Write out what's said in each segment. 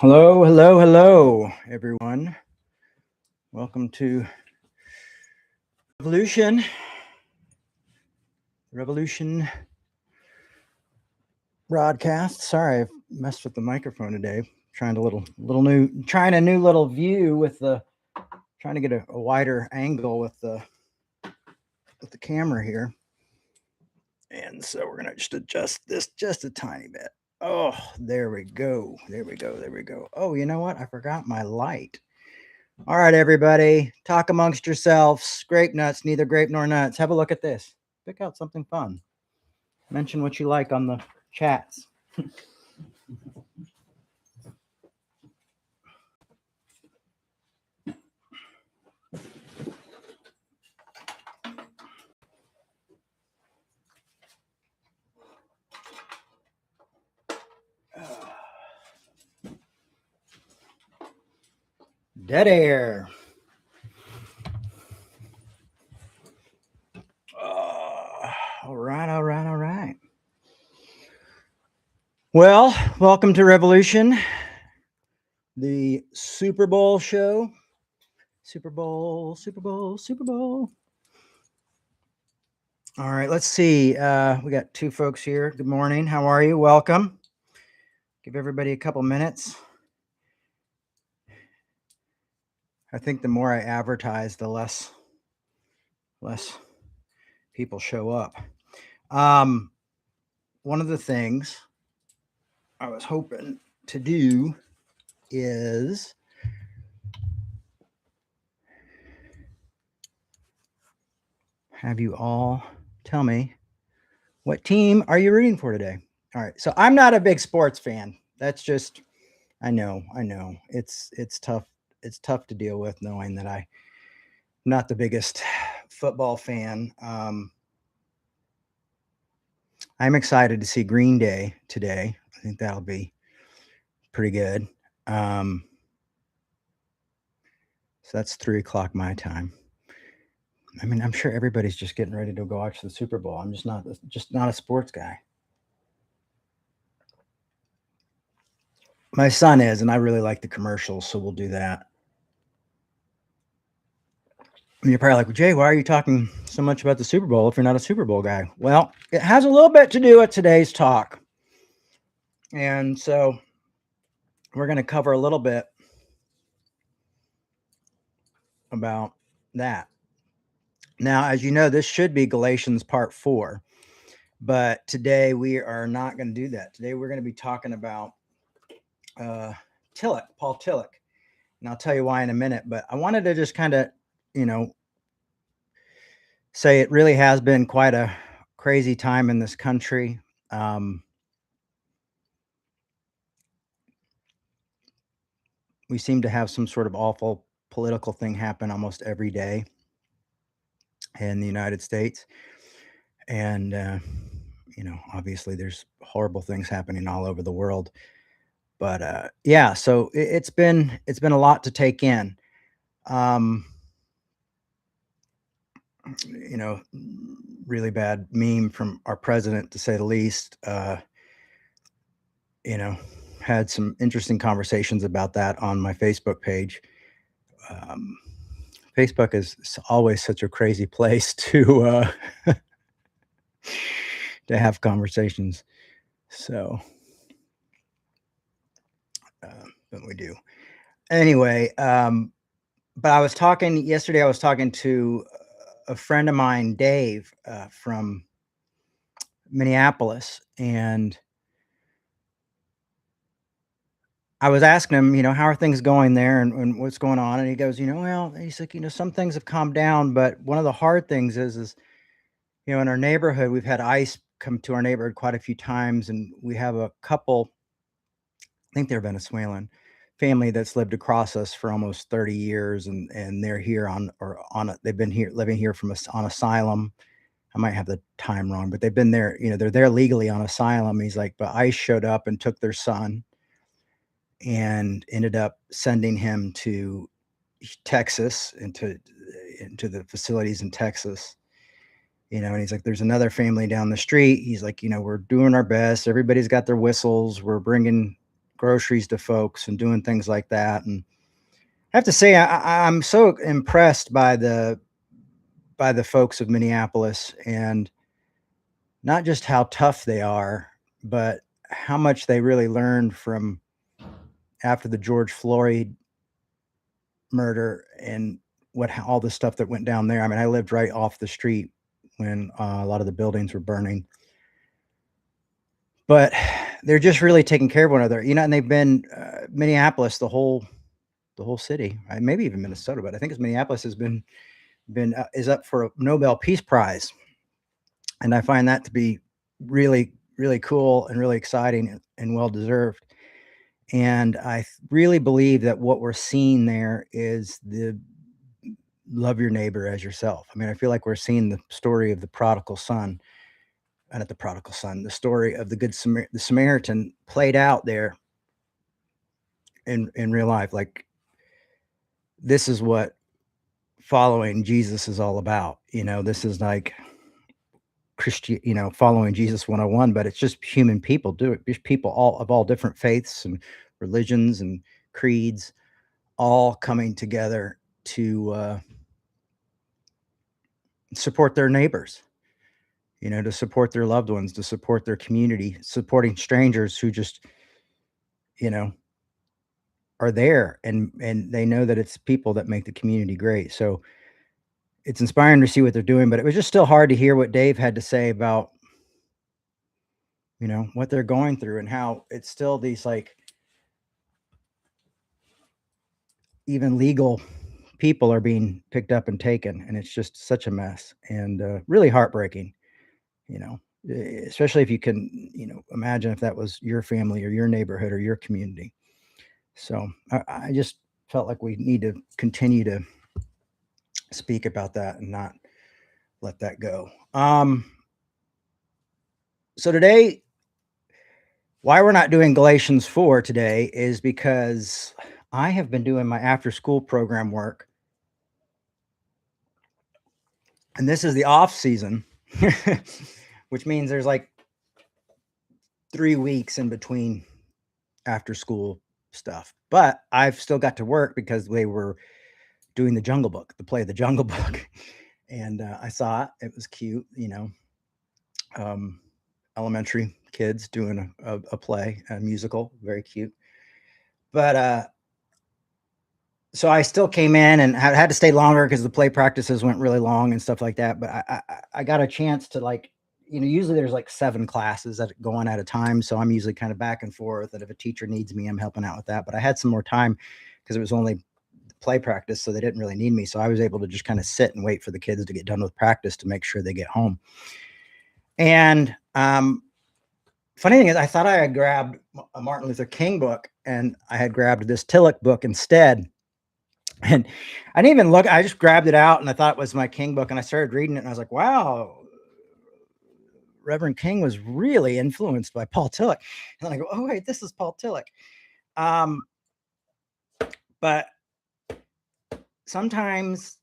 Hello, hello, hello, everyone. Welcome to Revolution broadcast. Sorry, I've messed with the microphone today. Trying a new little view with trying to get a wider angle with the camera here. And so we're gonna just adjust this just a tiny bit. Oh, there we go. There we go. There we go. Oh, you know what? I forgot my light. All right, everybody, talk amongst yourselves. Grape nuts, neither grape nor nuts. Have a look at this. Pick out something fun. Mention what you like on the chats. Dead air. All right, all right, all right. Well, welcome to Revolution, the Super Bowl show. Super Bowl, Super Bowl, Super Bowl. All right, let's see. We got two folks here. Good morning. How are you? Welcome. Give everybody a couple minutes. I think the more I advertise, the less people show up. One of the things I was hoping to do is have you all tell me, what team are you rooting for today? All right. So I'm not a big sports fan. That's just, I know. It's tough. It's tough to deal with knowing that I'm not the biggest football fan. I'm excited to see Green Day today. I think that'll be pretty good. So that's 3:00 my time. I mean, I'm sure everybody's just getting ready to go watch the Super Bowl. I'm just not a sports guy. My son is, and I really like the commercials, so we'll do that. And you're probably like, well, Jay, why are you talking so much about the Super Bowl if you're not a Super Bowl guy? Well, it has a little bit to do with today's talk. And so we're going to cover a little bit about that. Now, as you know, this should be Galatians part 4, but today we are not going to do that. Today we're going to be talking about Paul Tillich, and I'll tell you why in a minute. But I wanted to just kind of, say it really has been quite a crazy time in this country. We seem to have some sort of awful political thing happen almost every day in the United States. And, obviously there's horrible things happening all over the world. But yeah, so it's been a lot to take in. Really bad meme from our president, to say the least. Had some interesting conversations about that on my Facebook page. Facebook is always such a crazy place to to have conversations. So, but we do anyway. But I was talking yesterday. I was talking to a friend of mine, Dave, from Minneapolis, and I was asking him, how are things going there and what's going on? And he goes, well, he's like, some things have calmed down, but one of the hard things is, in our neighborhood, we've had ICE come to our neighborhood quite a few times, and we have a couple, I think they're Venezuelan family that's lived across us for almost 30 years, and they're here they've been here living here on asylum. I might have the time wrong, but they've been there, they're there legally on asylum. He's like, but ICE showed up and took their son and ended up sending him to Texas, into the facilities in Texas. And he's like, there's another family down the street. He's like, we're doing our best. Everybody's got their whistles. We're bringing groceries to folks and doing things like that. And I have to say, I'm so impressed by the folks of Minneapolis, and not just how tough they are, but how much they really learned from after the George Floyd murder and what all the stuff that went down there. I mean, I lived right off the street when a lot of the buildings were burning, but they're just really taking care of one another, and they've been Minneapolis, the whole city, maybe even Minnesota, but I think it's Minneapolis has been is up for a Nobel Peace Prize, and I find that to be really really cool and really exciting and well deserved. And I really believe that what we're seeing there is the love your neighbor as yourself. I mean, I feel like we're seeing the story of the prodigal son, and at the prodigal son, the story of the Samaritan played out there in real life. Like, this is what following Jesus is all about. This is like Christian, following Jesus 101, but it's just human people do it. Just people all of all different faiths and religions and creeds, all coming together to support their neighbors, to support their loved ones, to support their community, supporting strangers who just, you know, are there, and they know that it's people that make the community great. So it's inspiring to see what they're doing, but it was just still hard to hear what Dave had to say about, what they're going through and how it's still these like even legal people are being picked up and taken, and it's just such a mess and really heartbreaking, especially if you can, imagine if that was your family or your neighborhood or your community. So I just felt like we need to continue to speak about that and not let that go. So today, why we're not doing Galatians 4 today is because I have been doing my after school program work, and this is the off season, which means there's like 3 weeks in between after school stuff. But I've still got to work because they were doing the play of the Jungle Book. And I saw it. It was cute, elementary kids doing a play, a musical, very cute. But so I still came in and had to stay longer because the play practices went really long and stuff like that. But I got a chance to, like, usually there's like 7 classes that go on at a time. So I'm usually kind of back and forth. And if a teacher needs me, I'm helping out with that. But I had some more time because it was only play practice, so they didn't really need me. So I was able to just kind of sit and wait for the kids to get done with practice to make sure they get home. And funny thing is, I thought I had grabbed a Martin Luther King book, and I had grabbed this Tillich book instead. And I didn't even look. I just grabbed it out, and I thought it was my King book, and I started reading it, and I was like, wow, Reverend King was really influenced by Paul Tillich. And then I go, oh wait, this is Paul Tillich. But sometimes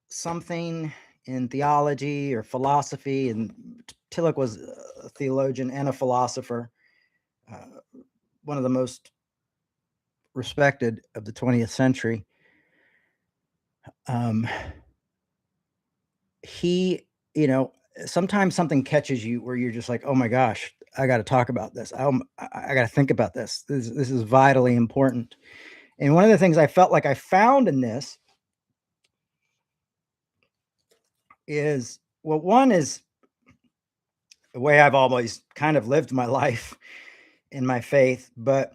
something in theology or philosophy, and Tillich was a theologian and a philosopher, one of the most respected of the 20th century. He, sometimes something catches you where you're just like, oh my gosh, I got to talk about this. I got to think about this. This is vitally important. And one of the things I felt like I found in this is, well, one is the way I've always kind of lived my life in my faith, but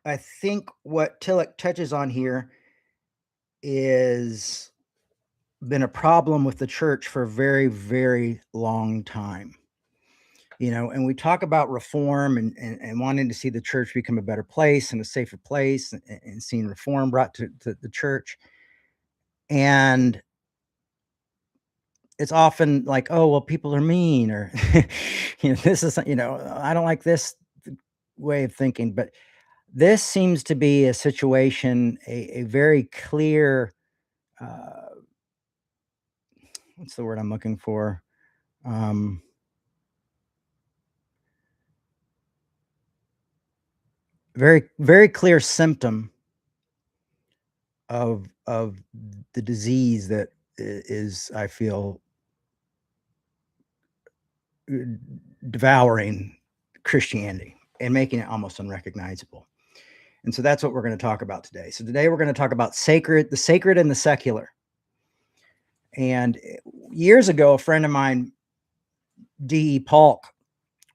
I think what Tillich touches on here is been a problem with the church for a very, very long time. And we talk about reform and wanting to see the church become a better place and a safer place, and seeing reform brought to the church. And it's often like, oh, well, people are mean, or, this is, I don't like this way of thinking. But this seems to be a situation, a very clear, what's the word I'm looking for? Um, very, very clear symptom of the disease that is, I feel, devouring Christianity and making it almost unrecognizable. And so that's what we're going to talk about today. So today we're going to talk about the sacred and the secular. And years ago, a friend of mine, D.E. Paul,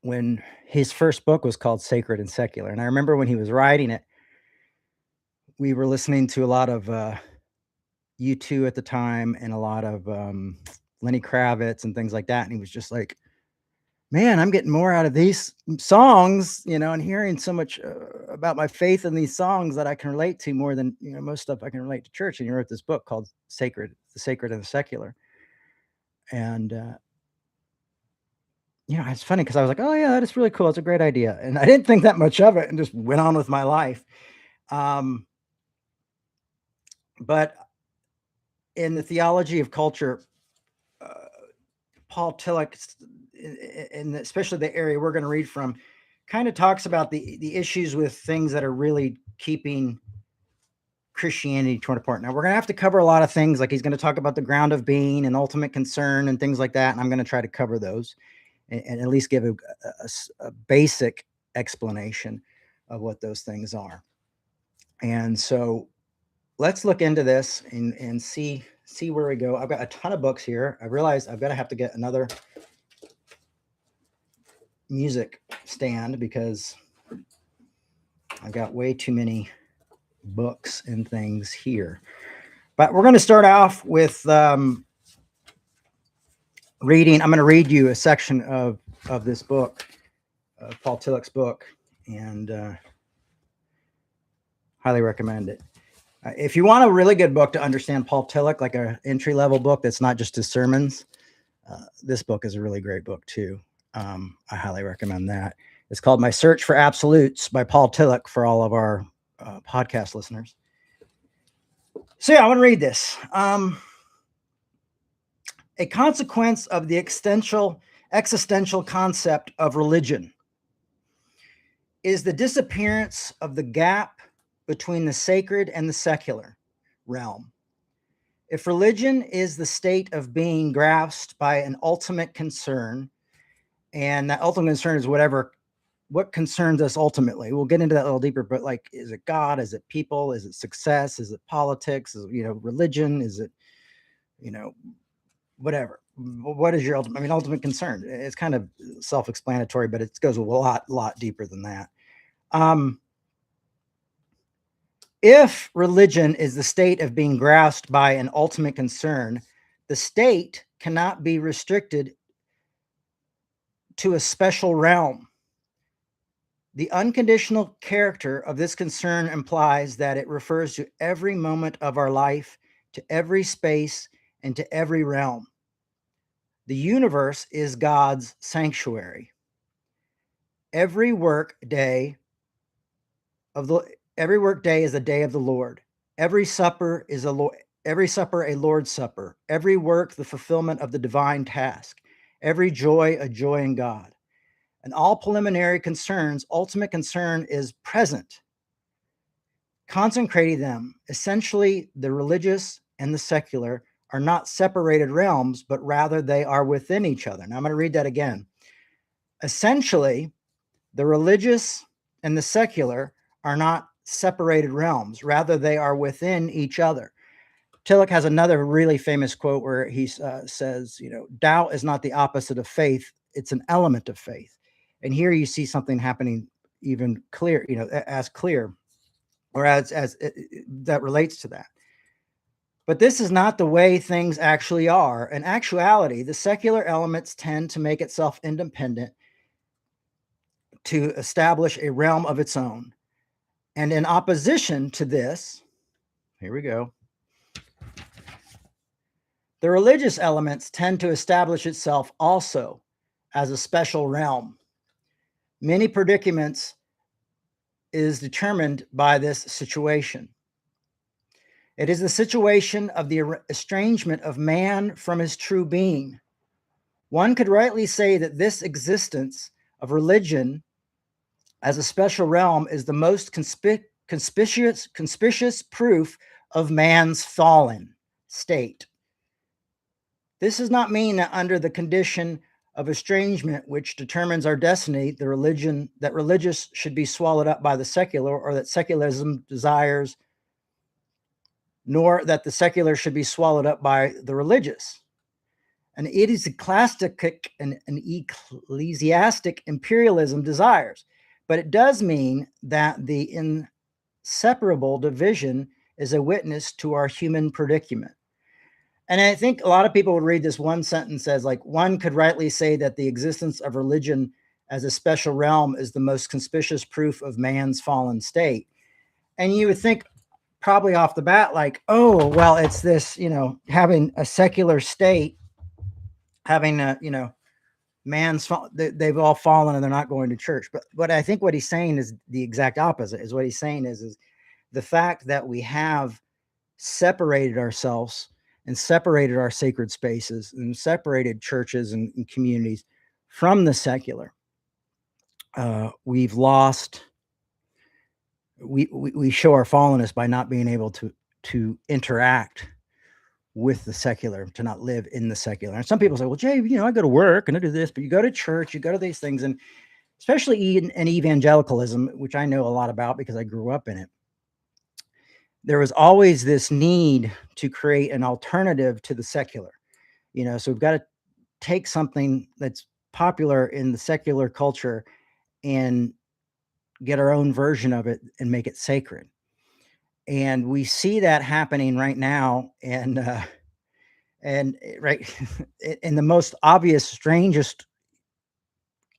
when his first book was called Sacred and Secular, and I remember when he was writing it, we were listening to a lot of U2 at the time and a lot of Lenny Kravitz and things like that. And he was just like, man, I'm getting more out of these songs, and hearing so much about my faith in these songs that I can relate to more than, most stuff I can relate to church. And he wrote this book called The Sacred and the Secular. And, it's funny because I was like, oh yeah, that is really cool. It's a great idea. And I didn't think that much of it and just went on with my life. But in the theology of culture, Paul Tillich, and especially the area we're going to read from, kind of talks about the issues with things that are really keeping Christianity torn apart. Now, we're going to have to cover a lot of things. Like, he's going to talk about the ground of being and ultimate concern and things like that. And I'm going to try to cover those and at least give a basic explanation of what those things are. And so let's look into this and see where we go. I've got a ton of books here. I realized I've got to have to get another music stand because I've got way too many books and things here. But we're going to start off with reading. I'm going to read you a section of this book, Paul Tillich's book, and highly recommend it. If you want a really good book to understand Paul Tillich, like an entry-level book that's not just his sermons, this book is a really great book too. I highly recommend that. It's called My Search for Absolutes by Paul Tillich for all of our podcast listeners. So yeah, I want to read this. A consequence of the existential concept of religion is the disappearance of the gap between the sacred and the secular realm. If religion is the state of being grasped by an ultimate concern, and that ultimate concern is what concerns us ultimately. We'll get into that a little deeper, but like, is it God? Is it people? Is it success? Is it politics? Is it, religion? Is it, whatever? What is your ultimate concern? It's kind of self-explanatory, but it goes a lot deeper than that. If religion is the state of being grasped by an ultimate concern, the state cannot be restricted to a special realm. The unconditional character of this concern implies that it refers to every moment of our life, to every space, and to every realm. The universe is God's sanctuary. Every work day is a day of the Lord. Every supper a Lord's supper. Every work the fulfillment of the divine task. Every joy a joy in God. And all preliminary concerns, ultimate concern is present. Consecrating them, essentially the religious and the secular are not separated realms, but rather they are within each other. Now I'm going to read that again. Essentially, the religious and the secular are not separated realms, rather they are within each other. Tillich has another really famous quote where he says, doubt is not the opposite of faith, it's an element of faith. And here you see something happening even clear, as clear, or as that relates to that. But this is not the way things actually are. In actuality, the secular elements tend to make itself independent to establish a realm of its own. And in opposition to this, here we go, the religious elements tend to establish itself also as a special realm. Many predicaments is determined by this situation. It is the situation of the estrangement of man from his true being. One could rightly say that this existence of religion as a special realm is the most conspicuous proof of man's fallen state. This does not mean that under the condition of estrangement, which determines our destiny, the religious should be swallowed up by the secular, or that secularism desires, nor that the secular should be swallowed up by the religious. An ecclesiastic and an ecclesiastic imperialism desires, but it does mean that the inseparable division is a witness to our human predicament. And I think a lot of people would read this one sentence as like, one could rightly say that the existence of religion as a special realm is the most conspicuous proof of man's fallen state. And you would think probably off the bat, like, oh, well, it's this, having a secular state, having a, they've all fallen and they're not going to church. But I think what he's saying is the exact opposite. Is what he's saying is the fact that we have separated ourselves and separated our sacred spaces and separated churches and communities from the secular. We've lost. We show our fallenness by not being able to interact with the secular, to not live in the secular. And some people say, well, Jay, I go to work and I do this, but you go to church, you go to these things, and especially in evangelicalism, which I know a lot about because I grew up in it. There was always this need to create an alternative to the secular, so we've got to take something that's popular in the secular culture and get our own version of it and make it sacred. And we see that happening right now. And right in the most obvious, strangest,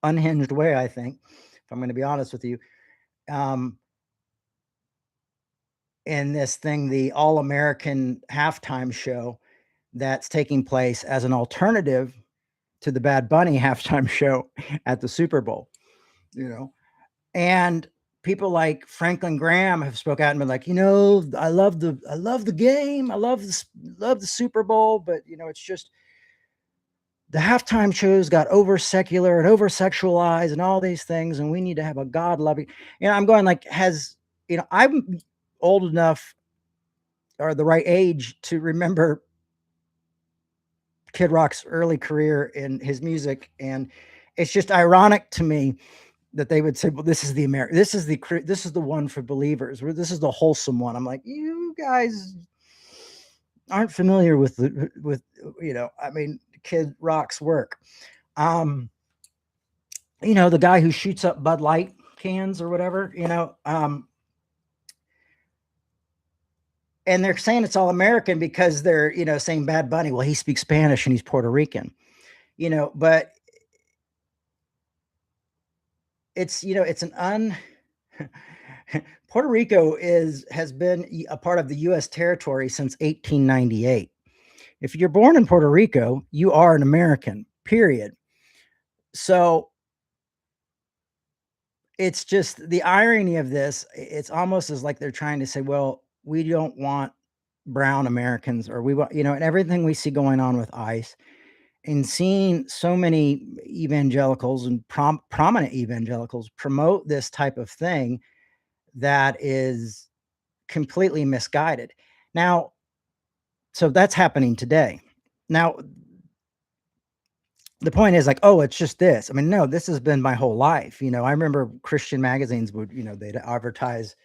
unhinged way, I think, if I'm going to be honest with you, in this thing, the All-American halftime show that's taking place as an alternative to the Bad Bunny halftime show at the Super Bowl, and people like Franklin Graham have spoke out and been like, I love the game. I love the Super Bowl, but it's just the halftime shows got over secular and over sexualized and all these things. And we need to have a God loving, I'm going like, I'm old enough or the right age to remember Kid Rock's early career in his music. And it's just ironic to me that they would say, well, this is the this is the one for believers, or this is the wholesome one. I'm like, you guys aren't familiar with Kid Rock's work. The guy who shoots up Bud Light cans or whatever, and they're saying it's all American because they're, saying Bad Bunny. Well, he speaks Spanish and he's Puerto Rican, but it's, it's an Puerto Rico has been a part of the U.S. territory since 1898. If you're born in Puerto Rico, you are an American, period. So it's just the irony of this. It's almost as like they're trying to say, well, we don't want brown Americans, or we want, and everything we see going on with ICE, and seeing so many evangelicals and prominent evangelicals promote this type of thing that is completely misguided. Now, so that's happening today. Now, the point is like, oh, it's just this. I mean, no, this has been my whole life. I remember Christian magazines would, they'd advertise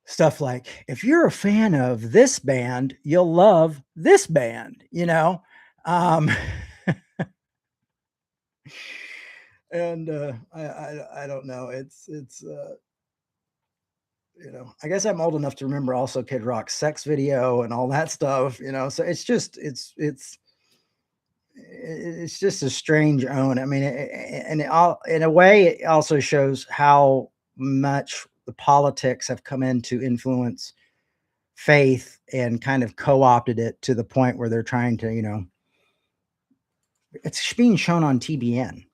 stuff like, if you're a fan of this band, you'll love this band, and I don't know. It's I guess I'm old enough to remember also Kid Rock's sex video and all that stuff, so it's just, it's just a strange own. I mean, and in a way, it also shows how much the politics have come in to influence faith and kind of co-opted it to the point where they're trying to, it's being shown on TBN,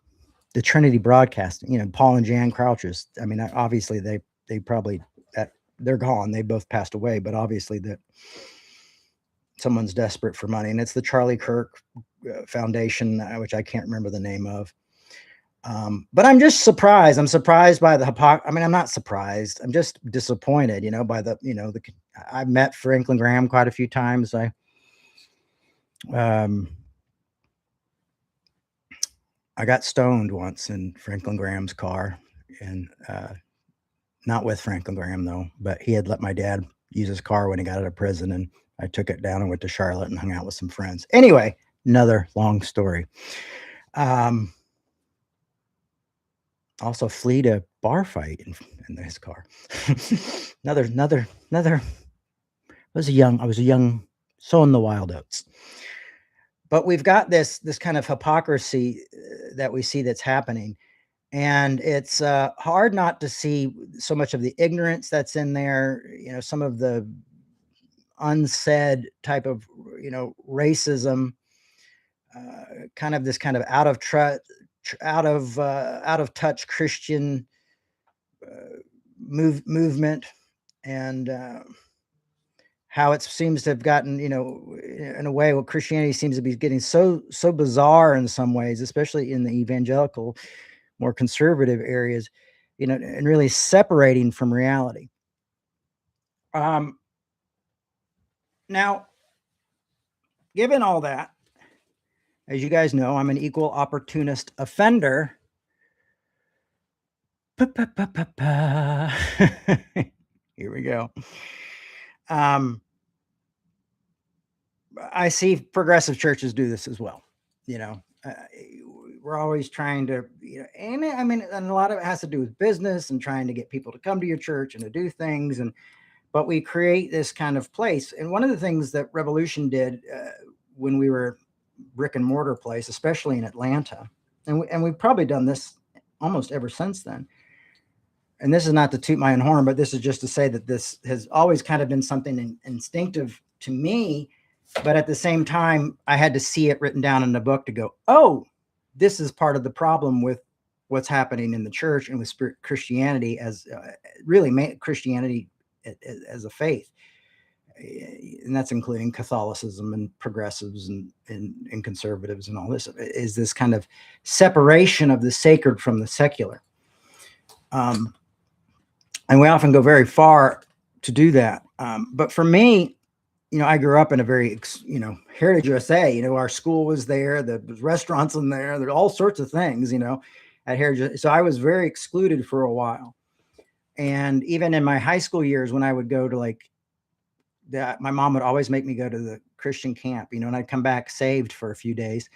the Trinity Broadcasting, Paul and Jan Crouches. I mean, obviously they probably, they're gone. They both passed away, but obviously that someone's desperate for money, and it's the Charlie Kirk Foundation, which I can't remember the name of. But I'm just surprised. I'm surprised by the hypocrisy. I mean, I'm not surprised. I'm just disappointed, by I've met Franklin Graham quite a few times. Um, I got stoned once in Franklin Graham's car, and not with Franklin Graham though, but he had let my dad use his car when he got out of prison, and I took it down and went to Charlotte and hung out with some friends. Anyway, another long story. Also fleed a bar fight in his car. another. I was a young sowing the wild oats. But we've got this kind of hypocrisy that we see that's happening, and it's hard not to see so much of the ignorance that's in there. Some of the unsaid type of racism, kind of this kind of out of touch Christian movement, and how it seems to have gotten, in a way, what Christianity seems to be getting so bizarre in some ways, especially in the evangelical, more conservative areas, and really separating from reality. Now, given all that, as you guys know, I'm an equal opportunist offender. Here we go. I see progressive churches do this as well. We're always trying to, and I mean, and a lot of it has to do with business and trying to get people to come to your church and to do things. But we create this kind of place. And one of the things that Revolution did when we were brick and mortar place, especially in Atlanta, and we've probably done this almost ever since then. And this is not to toot my own horn, but this is just to say that this has always kind of been something instinctive to me. But at the same time, I had to see it written down in the book to go, oh, this is part of the problem with what's happening in the church and with Christianity as really Christianity as a faith. And that's including Catholicism and progressives and conservatives and all this, is this kind of separation of the sacred from the secular. And we often go very far to do that. But for me, I grew up in a very, Heritage USA, our school was there, the restaurants in there are all sorts of things, at Heritage. So I was very excluded for a while. And even in my high school years, when I would go to my mom would always make me go to the Christian camp, and I'd come back saved for a few days.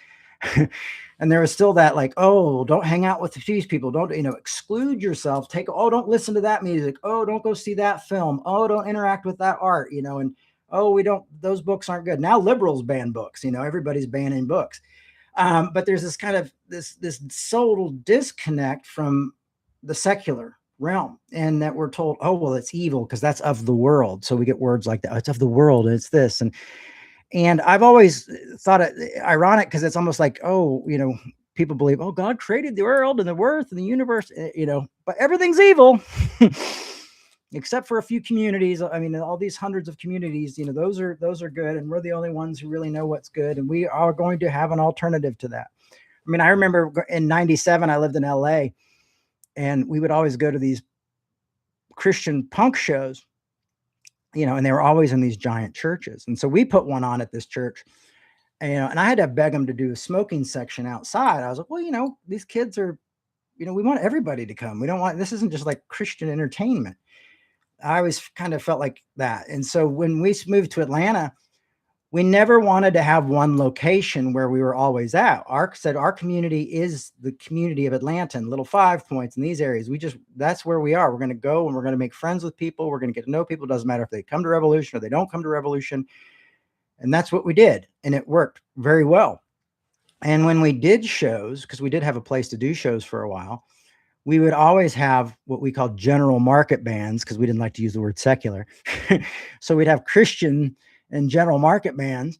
And there was still that don't hang out with these people. Don't, exclude yourself. Don't listen to that music. Oh, don't go see that film. Oh, don't interact with that art, and those books aren't good. Now liberals ban books, everybody's banning books. But there's this kind of this total disconnect from the secular realm, and that we're told, oh, well, it's evil because that's of the world. So we get words like that. Oh, it's of the world. And it's this. And I've always thought it ironic because it's almost like, oh, people believe, oh, God created the world and the earth and the universe, but everything's evil. Except for a few communities. I mean, all these hundreds of communities, those are good. And we're the only ones who really know what's good. And we are going to have an alternative to that. I mean, I remember in 97, I lived in LA, and we would always go to these Christian punk shows, and they were always in these giant churches. And so we put one on at this church, and I had to beg them to do a smoking section outside. I was like, well, these kids are, we want everybody to come. This isn't just like Christian entertainment. I always kind of felt like that. And so when we moved to Atlanta, we never wanted to have one location where we were always at. Our community is the community of Atlanta and Little Five Points in these areas. That's where we are. We're going to go and we're going to make friends with people. We're going to get to know people. It doesn't matter if they come to Revolution or they don't come to Revolution. And that's what we did. And it worked very well. And when we did shows, because we did have a place to do shows for a while, we would always have what we call general market bands, because we didn't like to use the word secular. So we'd have Christian and general market bands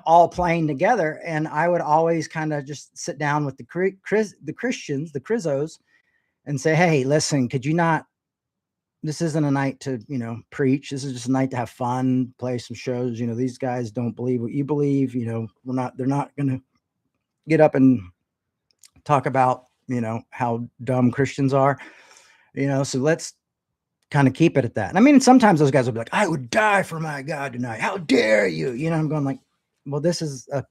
all playing together. And I would always kind of just sit down with the Christians, the Crizzos, and say, hey, listen, could you not, this isn't a night to, preach. This is just a night to have fun, play some shows. These guys don't believe what you believe. They're not going to get up and talk about how dumb Christians are, so let's kind of keep it at that. And I mean, sometimes those guys will be like, I would die for my God tonight. How dare you? I'm going like, well, this is a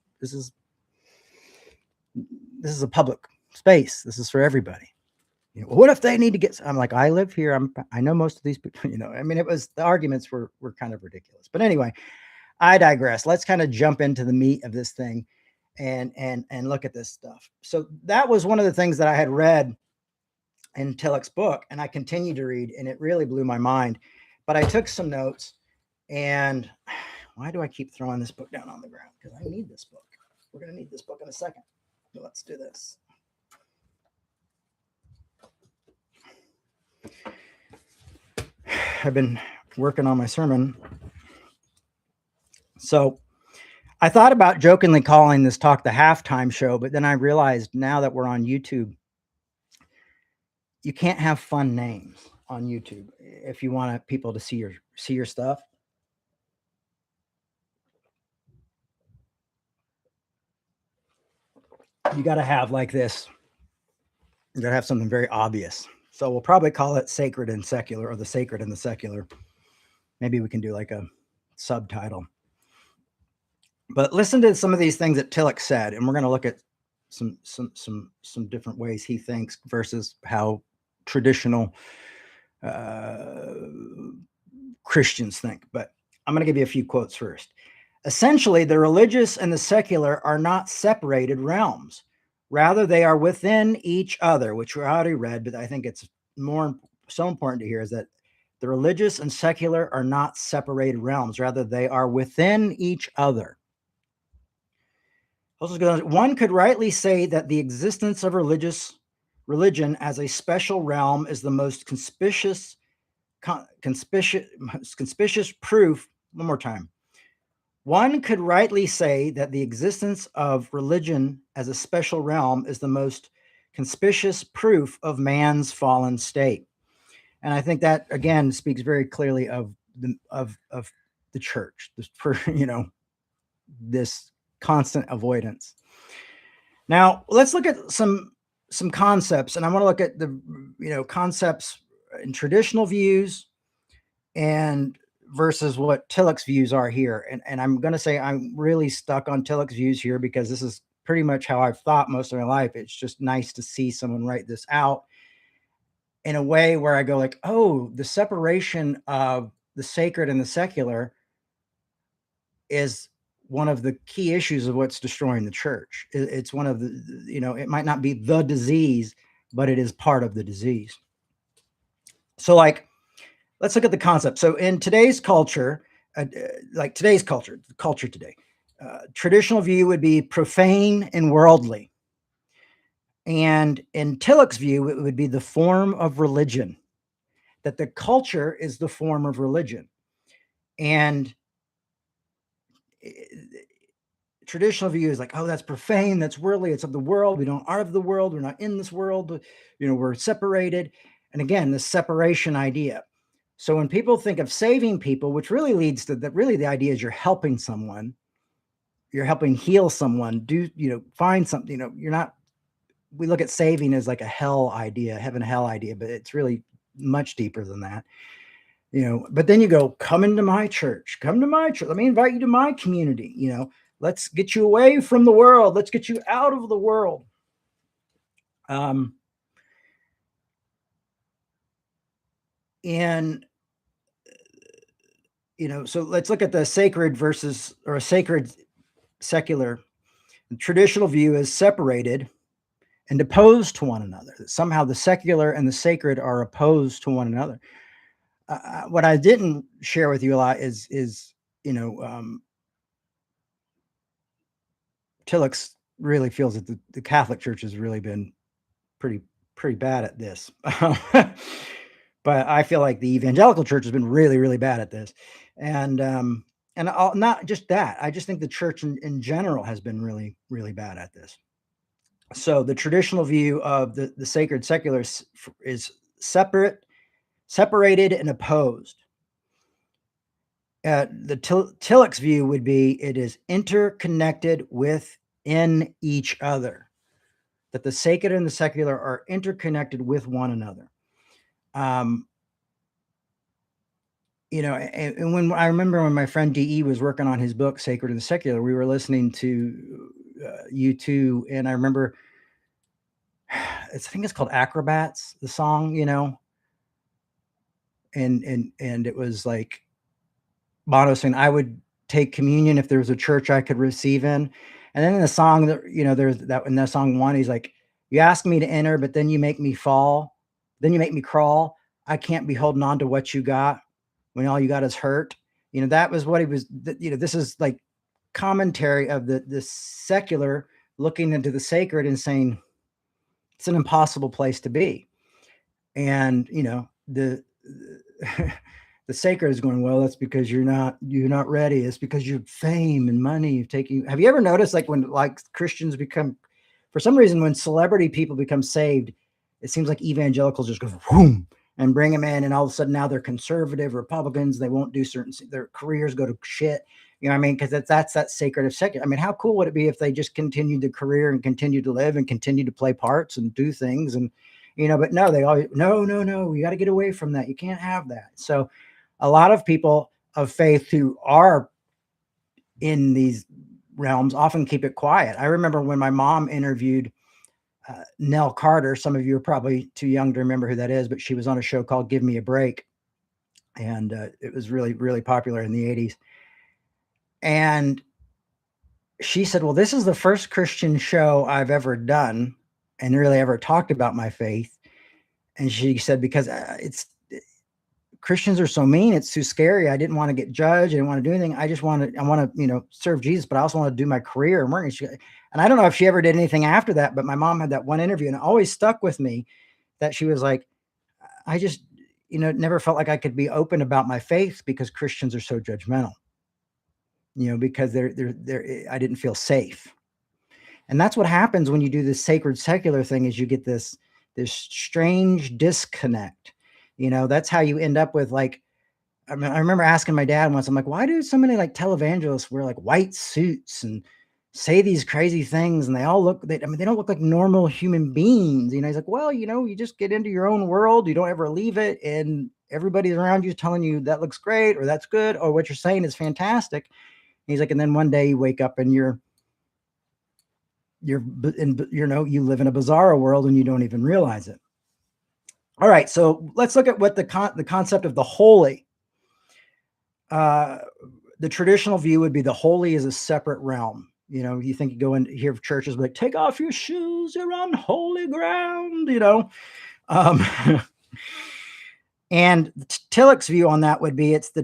public space. This is for everybody. What if they need to get, I'm like, I live here. I know most of these people, I mean, the arguments were kind of ridiculous, but anyway, I digress. Let's kind of jump into the meat of this thing and look at this stuff. So that was one of the things that I had read in Tillich's book, and I continued to read, and it really blew my mind. But I took some notes, and why do I keep throwing this book down on the ground? Because I need this book. We're going to need this book in a second. So let's do this. I've been working on my sermon. So I thought about jokingly calling this talk the halftime show, but then I realized now that we're on YouTube, you can't have fun names on YouTube if you want people to see your stuff. You got to have like this. You got to have something very obvious. So we'll probably call it Sacred and Secular, or the Sacred and the Secular. Maybe we can do like a subtitle. But listen to some of these things that Tillich said, and we're going to look at some different ways he thinks versus how traditional Christians think. But I'm going to give you a few quotes first. Essentially, the religious and the secular are not separated realms. Rather, they are within each other, which we already read, but I think it's so important to hear is that the religious and secular are not separated realms. Rather, they are within each other. One could rightly say that the existence of religion as a special realm is the most conspicuous proof. One more time. One could rightly say that the existence of religion as a special realm is the most conspicuous proof of man's fallen state. And I think that again speaks very clearly of the church, this constant avoidance. Now let's look at some concepts, and I want to look at the concepts in traditional views and versus what Tillich's views are here. And I'm going to say I'm really stuck on Tillich's views here because this is pretty much how I've thought most of my life. It's just nice to see someone write this out in a way where I go like, oh, the separation of the sacred and the secular is one of the key issues of what's destroying the church. It's one of the, it might not be the disease, but it is part of the disease. So like, let's look at the concept. So in today's culture, culture today, traditional view would be profane and worldly. And in Tillich's view, it would be the form of religion, that the culture is the form of religion. And traditional view is like, oh, that's profane, that's worldly, it's of the world. We are of the world, we're not in this world, but, we're separated. And again, this separation idea. So when people think of saving people, which really leads to that, really the idea is you're helping someone, you're helping heal someone, find something, you're not, we look at saving as like a hell idea, heaven, hell idea, but it's really much deeper than that, but then you go, come to my church, let me invite you to my community, let's get you away from the world. Let's get you out of the world. And, so let's look at the sacred versus, or a sacred secular. The traditional view is separated and opposed to one another. Somehow the secular and the sacred are opposed to one another. What I didn't share with you a lot is Tillich really feels that the Catholic Church has really been pretty bad at this. But I feel like the evangelical church has been really, really bad at this. And not just that, I just think the church in general has been really, really bad at this. So the traditional view of the sacred secular is separated and opposed. The Tillich's view would be it is interconnected within each other. that the sacred and the secular are interconnected with one another. Um, and when I remember when my friend DE was working on his book, Sacred and the Secular, we were listening to U2, and I remember I think it's called Acrobats, the song, and it was like Bono saying, I would take communion if there was a church I could receive in. And then in the song that, there's that in that song one, he's like, you ask me to enter, but then you make me fall. Then you make me crawl. I can't be holding on to what you got when all you got is hurt. That was what he was, this is like commentary of the secular looking into the sacred and saying it's an impossible place to be. And, the the sacred is going, well, that's because you're not ready. It's because you're fame and money. You've taken. Have you ever noticed, like, when like Christians become, for some reason, when celebrity people become saved, it seems like evangelicals just go boom and bring them in, and all of a sudden now they're conservative Republicans. They won't do certain, their careers go to shit. You know what I mean? Because that's that sacred of secular. I mean, how cool would it be if they just continued the career and continued to live and continued to play parts and do things and, but no, they always, no, you got to get away from that. You can't have that. So a lot of people of faith who are in these realms often keep it quiet. I remember when my mom interviewed Nell Carter. Some of you are probably too young to remember who that is, but she was on a show called Give Me a Break. And it was really, really popular in the 80s. And she said, well, this is the first Christian show I've ever done and really ever talked about my faith. And she said, because Christians are so mean, it's too scary. I didn't want to get judged. I didn't want to do anything. I want to, serve Jesus, but I also want to do my career and work. And I don't know if she ever did anything after that, but my mom had that one interview and it always stuck with me that she was like, I just, never felt like I could be open about my faith because Christians are so judgmental, because I didn't feel safe. And that's what happens when you do this sacred secular thing is you get this strange disconnect. That's how you end up with, like, I remember asking my dad once, I'm like, why do so many like televangelists wear like white suits and say these crazy things? And they all they don't look like normal human beings. He's like, well, you just get into your own world. You don't ever leave it. And everybody around you is telling you that looks great or that's good or what you're saying is fantastic. And he's like, and then one day you wake up and you live in a bizarro world and you don't even realize it. All right, so let's look at what the concept of the holy. The traditional view would be the holy is a separate realm. You think you go in here of churches like, take off your shoes, you're on holy ground, and Tillich's view on that would be it's the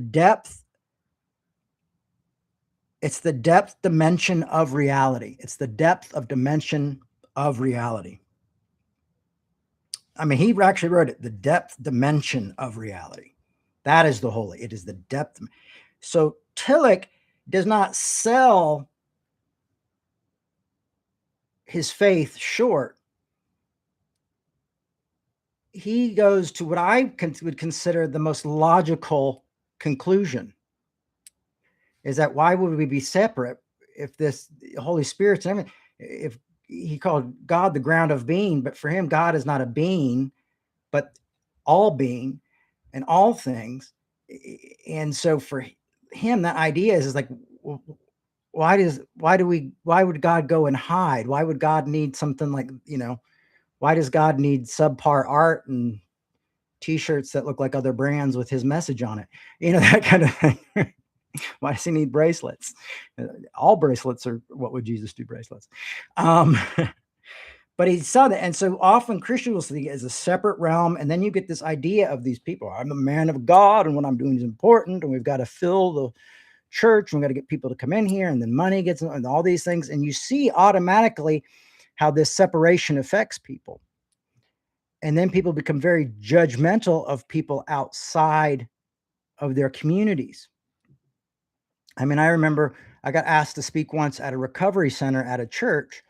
depth dimension of reality. It's the depth of dimension of reality. I mean, he actually wrote it, the depth dimension of reality. That is the holy. It is the depth. So Tillich does not sell his faith short. He goes to what I would consider the most logical conclusion, is that why would we be separate if this Holy Spirit's everything? If he called God the ground of being, but for him, God is not a being, but all being and all things. And so for him, that idea is like, why would God go and hide? Why would God need something like, why does God need subpar art and t-shirts that look like other brands with his message on it? That kind of thing. Why does he need bracelets? All bracelets are, what would Jesus do bracelets? But he saw that. And so often Christians will see it as a separate realm. And then you get this idea of these people. I'm a man of God and what I'm doing is important. And we've got to fill the church. We've got to get people to come in here. And then money gets, and all these things. And you see automatically how this separation affects people. And then people become very judgmental of people outside of their communities. I mean, I remember I got asked to speak once at a recovery center at a church.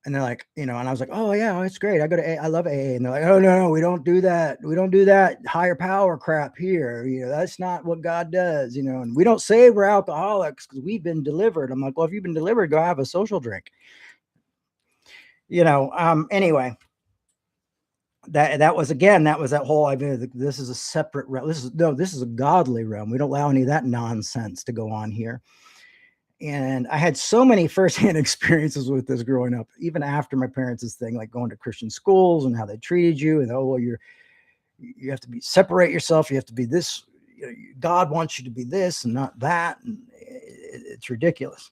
And they're like, and I was like, oh yeah, it's great. I go to AA, I love AA. And they're like, oh no, we don't do that. We don't do that higher power crap here. That's not what God does, and we don't say we're alcoholics because we've been delivered. I'm like, well, if you've been delivered, go have a social drink. Anyway, that was, again, that was that whole idea that this is a separate realm. This is a godly realm. We don't allow any of that nonsense to go on here. And I had so many firsthand experiences with this growing up, even after my parents' thing, like going to Christian schools and how they treated you, and, oh well, you have to separate yourself. You have to be this. God wants you to be this and not that, and it's ridiculous.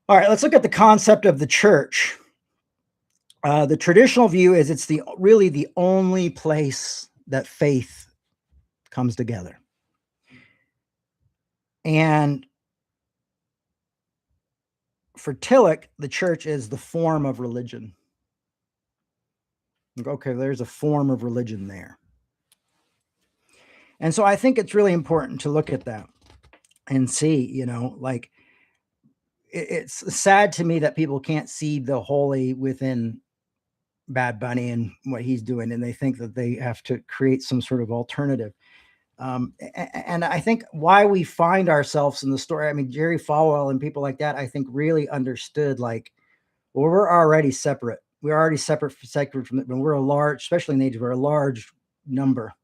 All right, let's look at the concept of the church. The traditional view is it's really the only place that faith comes together. And for Tillich, the church is the form of religion. Okay, there's a form of religion there. And so I think it's really important to look at that and see, like, it's sad to me that people can't see the holy within Bad Bunny and what he's doing, and they think that they have to create some sort of alternative. And I think why we find ourselves in the story, I mean, Jerry Falwell and people like that, I think really understood, like, well, we're already separate. We're already separate from it, but we're a large, especially in age, we're a large number.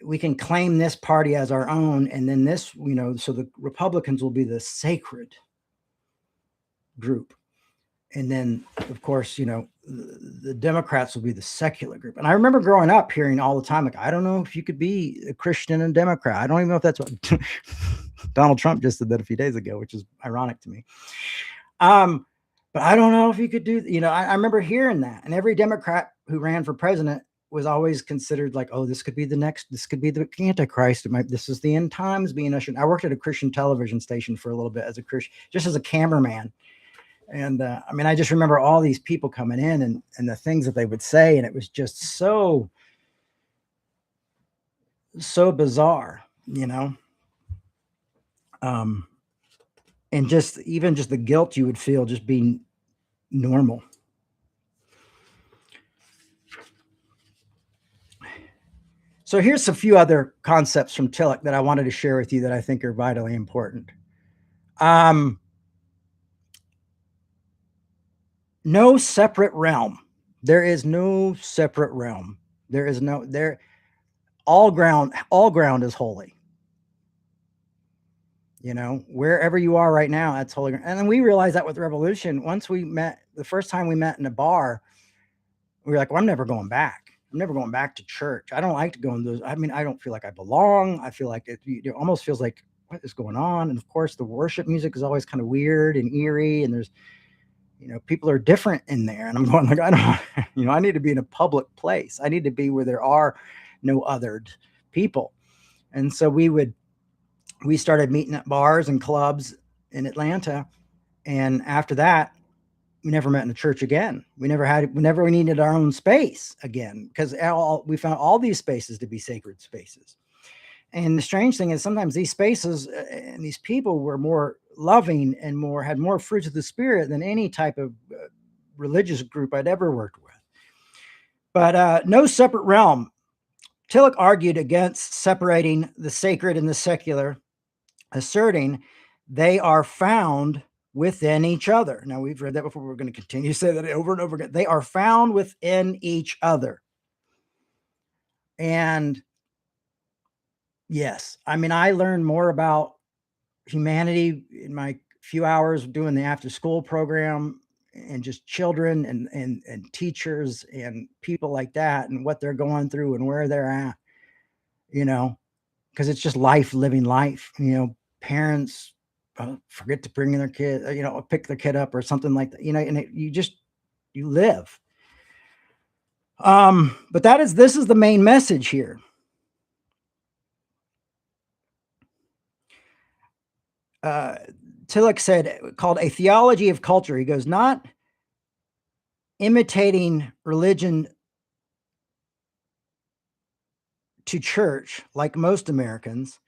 We can claim this party as our own, and then this, so the Republicans will be the sacred group. And then, of course, the Democrats will be the secular group. And I remember growing up hearing all the time, like, I don't know if you could be a Christian and Democrat. I don't even know if that's what Donald Trump just said that a few days ago, which is ironic to me. But I don't know if you could do, I remember hearing that. And every Democrat who ran for president was always considered like, oh, this could be the Antichrist. This is the end times being ushered. I worked at a Christian television station for a little bit as a Christian, just as a cameraman. And I mean, I just remember all these people coming in and the things that they would say. And it was just so bizarre, and just even just the guilt you would feel just being normal. So here's a few other concepts from Tillich that I wanted to share with you that I think are vitally important. No separate realm. There is no separate realm. All ground is holy. Wherever you are right now, that's holy. And then we realized that with Revolution. Once we met, the first time we met in a bar, we were like, well, I'm never going back. I'm never going back to church. I don't like to go in those. I mean, I don't feel like I belong. I feel like it almost feels like, what is going on? And of course, the worship music is always kind of weird and eerie. And there's, people are different in there. And I'm going like, I don't, I need to be in a public place. I need to be where there are no othered people. And so we started meeting at bars and clubs in Atlanta. And after that, we never met in a church again. We never needed our own space again, because we found all these spaces to be sacred spaces. And the strange thing is sometimes these spaces and these people were more loving and had more fruits of the Spirit than any type of religious group I'd ever worked with. But no separate realm. Tillich argued against separating the sacred and the secular, asserting they are found within each other. Now, we've read that before. We're going to continue to say that over and over again. They are found within each other. And yes, I mean, I learned more about humanity in my few hours doing the after school program, and just children and teachers and people like that, and what they're going through and where they're at, because it's just living life. Parents forget to bring in their kid, pick their kid up or something like that, and you live. But this is the main message here. Tillich said, called a theology of culture. He goes, not imitating religion to church like most Americans.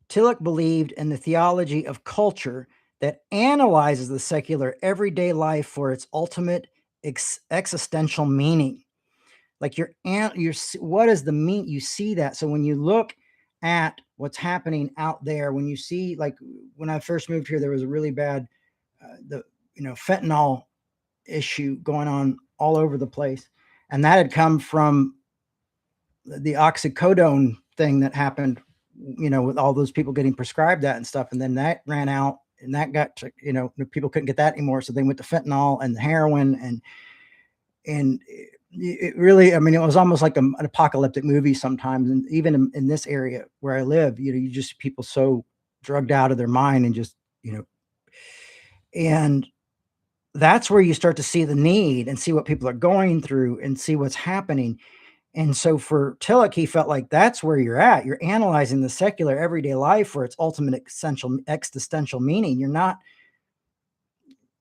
Tillich believed in the theology of culture that analyzes the secular everyday life for its ultimate existential meaning. Like what is the mean? You see that. So when you look at what's happening out there, when you see, like when I first moved here, there was a really bad, fentanyl issue going on all over the place. And that had come from the oxycodone thing that happened, with all those people getting prescribed that and stuff. And then that ran out and that got to, people couldn't get that anymore. So they went to fentanyl and heroin and it really, I mean, it was almost like an apocalyptic movie sometimes. And even in this area where I live, you just people so drugged out of their mind and just, and that's where you start to see the need and see what people are going through and see what's happening. And so for Tillich, he felt like that's where you're at. You're analyzing the secular everyday life for its ultimate existential meaning. You're not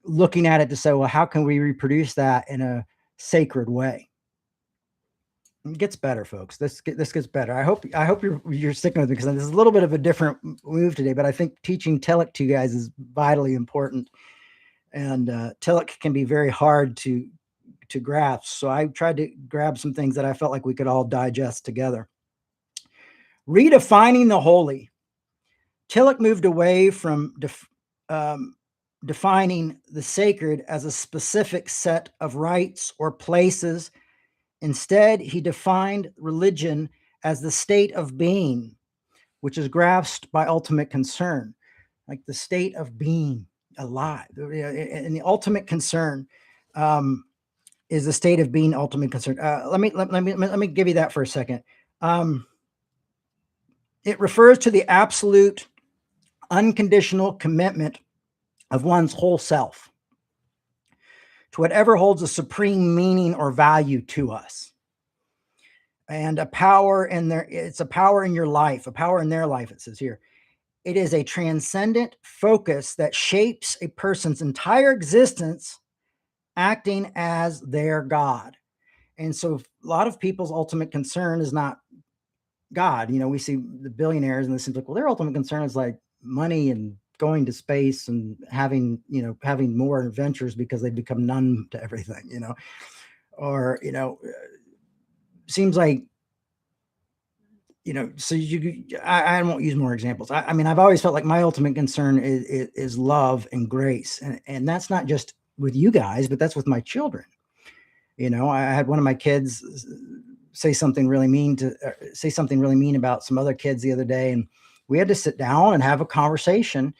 looking at it to say, well, how can we reproduce that in a sacred way? It gets better, folks. This gets better. I hope you're sticking with me because this is a little bit of a different move today, but I think teaching Tillich to you guys is vitally important. And Tillich can be very hard to grasp. So I tried to grab some things that I felt like we could all digest together. Redefining the holy. Tillich moved away from defining the sacred as a specific set of rites or places. Instead, he defined religion as the state of being, which is grasped by ultimate concern, like the state of being alive. And the ultimate concern is the state of being ultimate concern. Let me give you that for a second. It refers to the absolute, unconditional commitment of one's whole self to whatever holds a supreme meaning or value to us. And a power in their, it's a power in your life, a power in their life, it says here. It is a transcendent focus that shapes a person's entire existence, acting as their God. And so a lot of people's ultimate concern is not God. We see the billionaires and it seems like, well, their ultimate concern is like money and going to space and having more adventures because they become numb to everything, or, seems like, so I won't use more examples. I mean, I've always felt like my ultimate concern is love and grace. And that's not just with you guys, but that's with my children. I had one of my kids say something really mean about some other kids the other day. And we had to sit down and have a conversation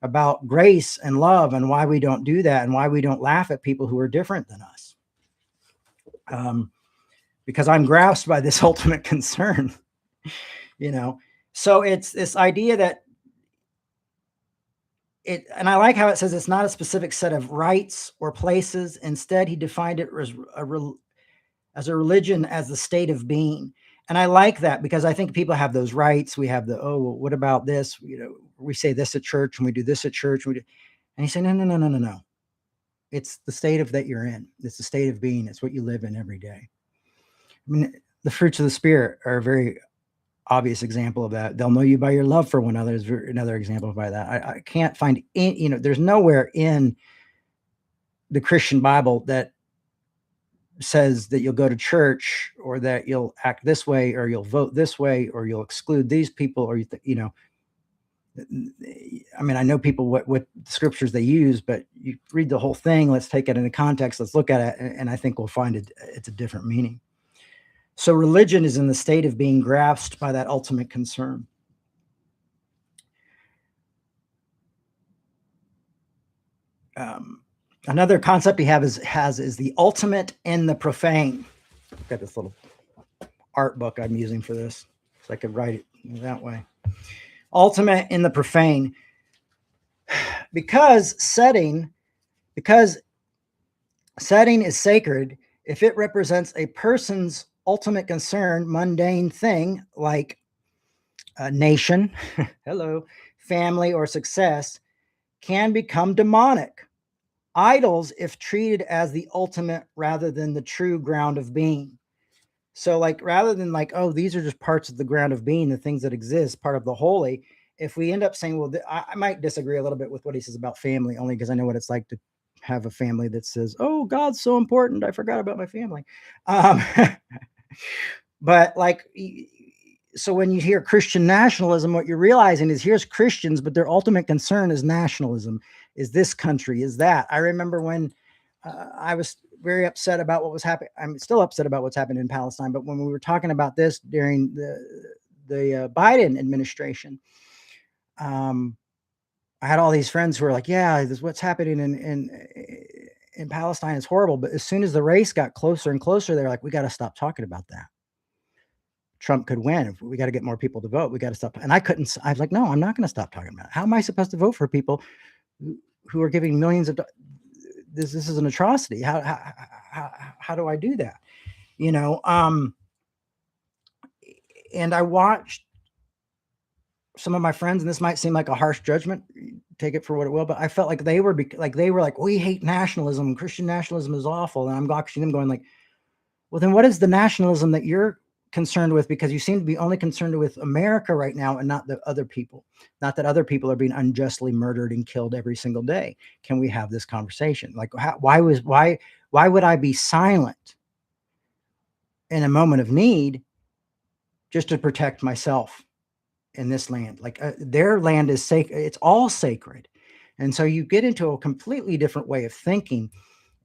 about grace and love and why we don't do that and why we don't laugh at people who are different than us. Because I'm grasped by this ultimate concern, So it's this idea that and I like how it says it's not a specific set of rites or places. Instead, he defined it as a religion, as the state of being. And I like that because I think people have those rights. We have well, what about this? We say this at church and we do this at church. And he said, no. It's the state of that you're in. It's the state of being. It's what you live in every day. I mean, the fruits of the Spirit are a very obvious example of that. They'll know you by your love for one another is another example by that. I can't find there's nowhere in the Christian Bible that says that you'll go to church or that you'll act this way or you'll vote this way or you'll exclude these people or I mean, I know people what scriptures they use, but you read the whole thing. Let's take it into context. Let's look at it, and I think we'll find it's a different meaning. So religion is in the state of being grasped by that ultimate concern. Another concept he has is the ultimate in the profane. I've got this little art book I'm using for this, so I could write it that way. Ultimate in the profane. Because setting is sacred, if it represents a person's ultimate concern, mundane thing like a nation, hello, family, or success, can become demonic. Idols, if treated as the ultimate rather than the true ground of being. So like, rather than like, oh, these are just parts of the ground of being, the things that exist, part of the holy. If we end up saying, well, I might disagree a little bit with what he says about family, only because I know what it's like to have a family that says, oh, God's so important, I forgot about my family. But like, so when you hear Christian nationalism, what you're realizing is here's Christians, but their ultimate concern is nationalism, is this country, is that. I remember when I was very upset about what was happening. I'm still upset about what's happened in Palestine, but when we were talking about this during the Biden administration, I had all these friends who were like, yeah, this what's happening in Palestine is horrible. But as soon as the race got closer and closer, they're like, we got to stop talking about that. Trump could win. If we got to get more people to vote, we got to stop. And I couldn't, I was like, no, I'm not going to stop talking about it. How am I supposed to vote for people who are giving millions of this is an atrocity. How do I do that? You know, and I watched some of my friends, and this might seem like a harsh judgment, take it for what it will, but I felt like they were like, we hate nationalism. Christian nationalism is awful. And I'm watching them going like, well, then what is the nationalism that you're concerned with? Because you seem to be only concerned with America right now and not the other people, not that other people are being unjustly murdered and killed every single day. Can we have this conversation? Like, why would I be silent in a moment of need just to protect myself in this land? Like their land is sacred. It's all sacred. And so you get into a completely different way of thinking.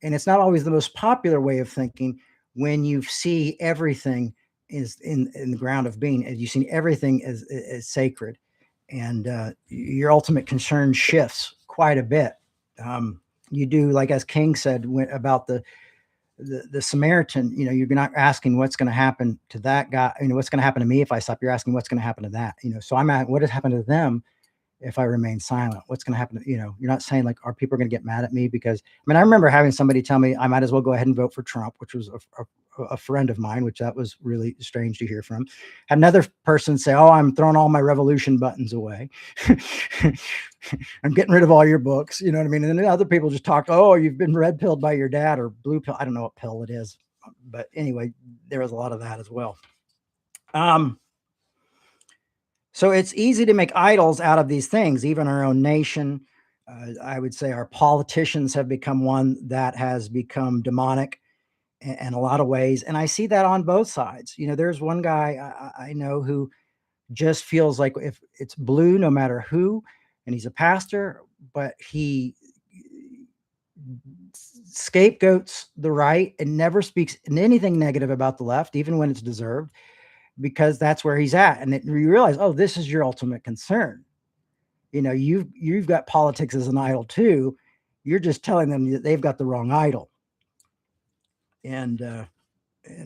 And it's not always the most popular way of thinking when you see everything is in the ground of being, as you see everything as sacred. And your ultimate concern shifts quite a bit. You do, like as King said about the Samaritan, you know, you're not asking what's going to happen to that guy, you know, what's going to happen to me if I stop. You're asking what's going to happen to that, you know. So I'm at what has happened to them if I remain silent. What's going to happen to, you know, you're not saying like, are people going to get mad at me? Because I mean, I remember having somebody tell me I might as well go ahead and vote for Trump, which was a friend of mine, which that was really strange to hear from. Had another person say, oh, I'm throwing all my revolution buttons away. I'm getting rid of all your books. You know what I mean? And then other people just talk, oh, you've been red pilled by your dad or blue pill. I don't know what pill it is. But anyway, there was a lot of that as well. So it's easy to make idols out of these things, even our own nation. I would say our politicians have become one that has become demonic in a lot of ways. And I see that on both sides. You know, there's one guy I know who just feels like if it's blue, no matter who, and he's a pastor, but he scapegoats the right and never speaks anything negative about the left, even when it's deserved, because that's where he's at. And you realize, oh, this is your ultimate concern. You know, you've got politics as an idol too. You're just telling them that they've got the wrong idol. And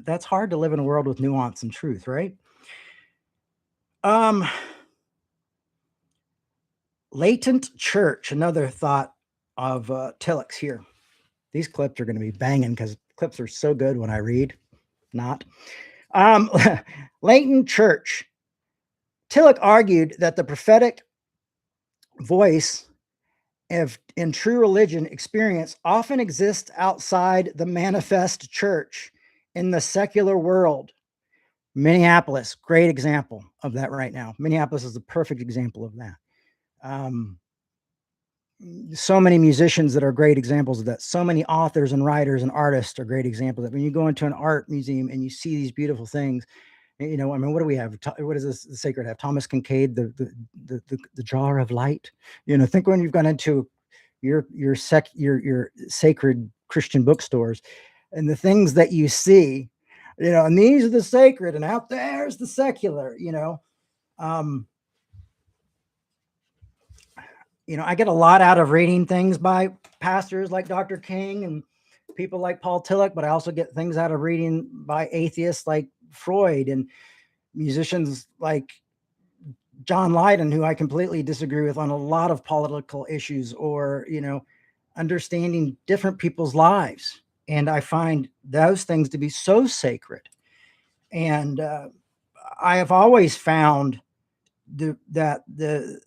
that's hard to live in a world with nuance and truth, right? Latent church, another thought of Tillich's here. These clips are going to be banging because clips are so good when I read, not. Latent church. Tillich argued that the prophetic voice in true religion experience often exists outside the manifest church in the secular world. Minneapolis, great example of that right now. Minneapolis is the perfect example of that. So many musicians that are great examples of that. So many authors and writers and artists are great examples of that. When you go into an art museum and you see these beautiful things, you know, I mean, what do we have? What is this? The sacred have? Thomas Kincaid, the jar of light. You know, think when you've gone into your sacred Christian bookstores and the things that you see, you know, and these are the sacred, and out there's the secular. You know, I get a lot out of reading things by pastors like Dr. King and people like Paul Tillich, but I also get things out of reading by atheists like Freud and musicians like John Lydon, who I completely disagree with on a lot of political issues, or, you know, understanding different people's lives. And I find those things to be so sacred. And I have always found that the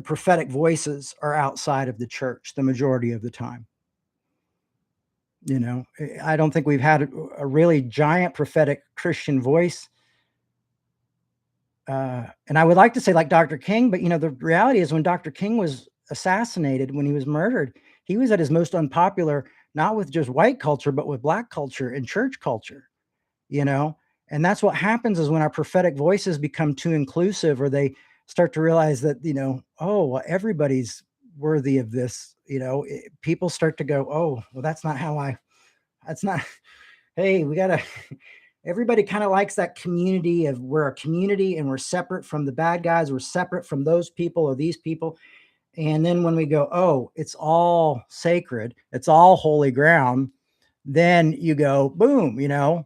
prophetic voices are outside of the church the majority of the time. You know, I don't think we've had a really giant prophetic Christian voice. And I would like to say like Dr. King, but, you know, the reality is when Dr. King was assassinated, when he was murdered, he was at his most unpopular, not with just white culture, but with black culture and church culture, you know, And that's what happens is when our prophetic voices become too inclusive, or they start to realize that, oh, well, everybody's worthy of this, people start to go, oh, well, that's not, hey, we got to, everybody kind of likes that community of we're a community and we're separate from the bad guys. We're separate from those people or these people. And then when we go, oh, it's all sacred, it's all holy ground, then you go, boom, it's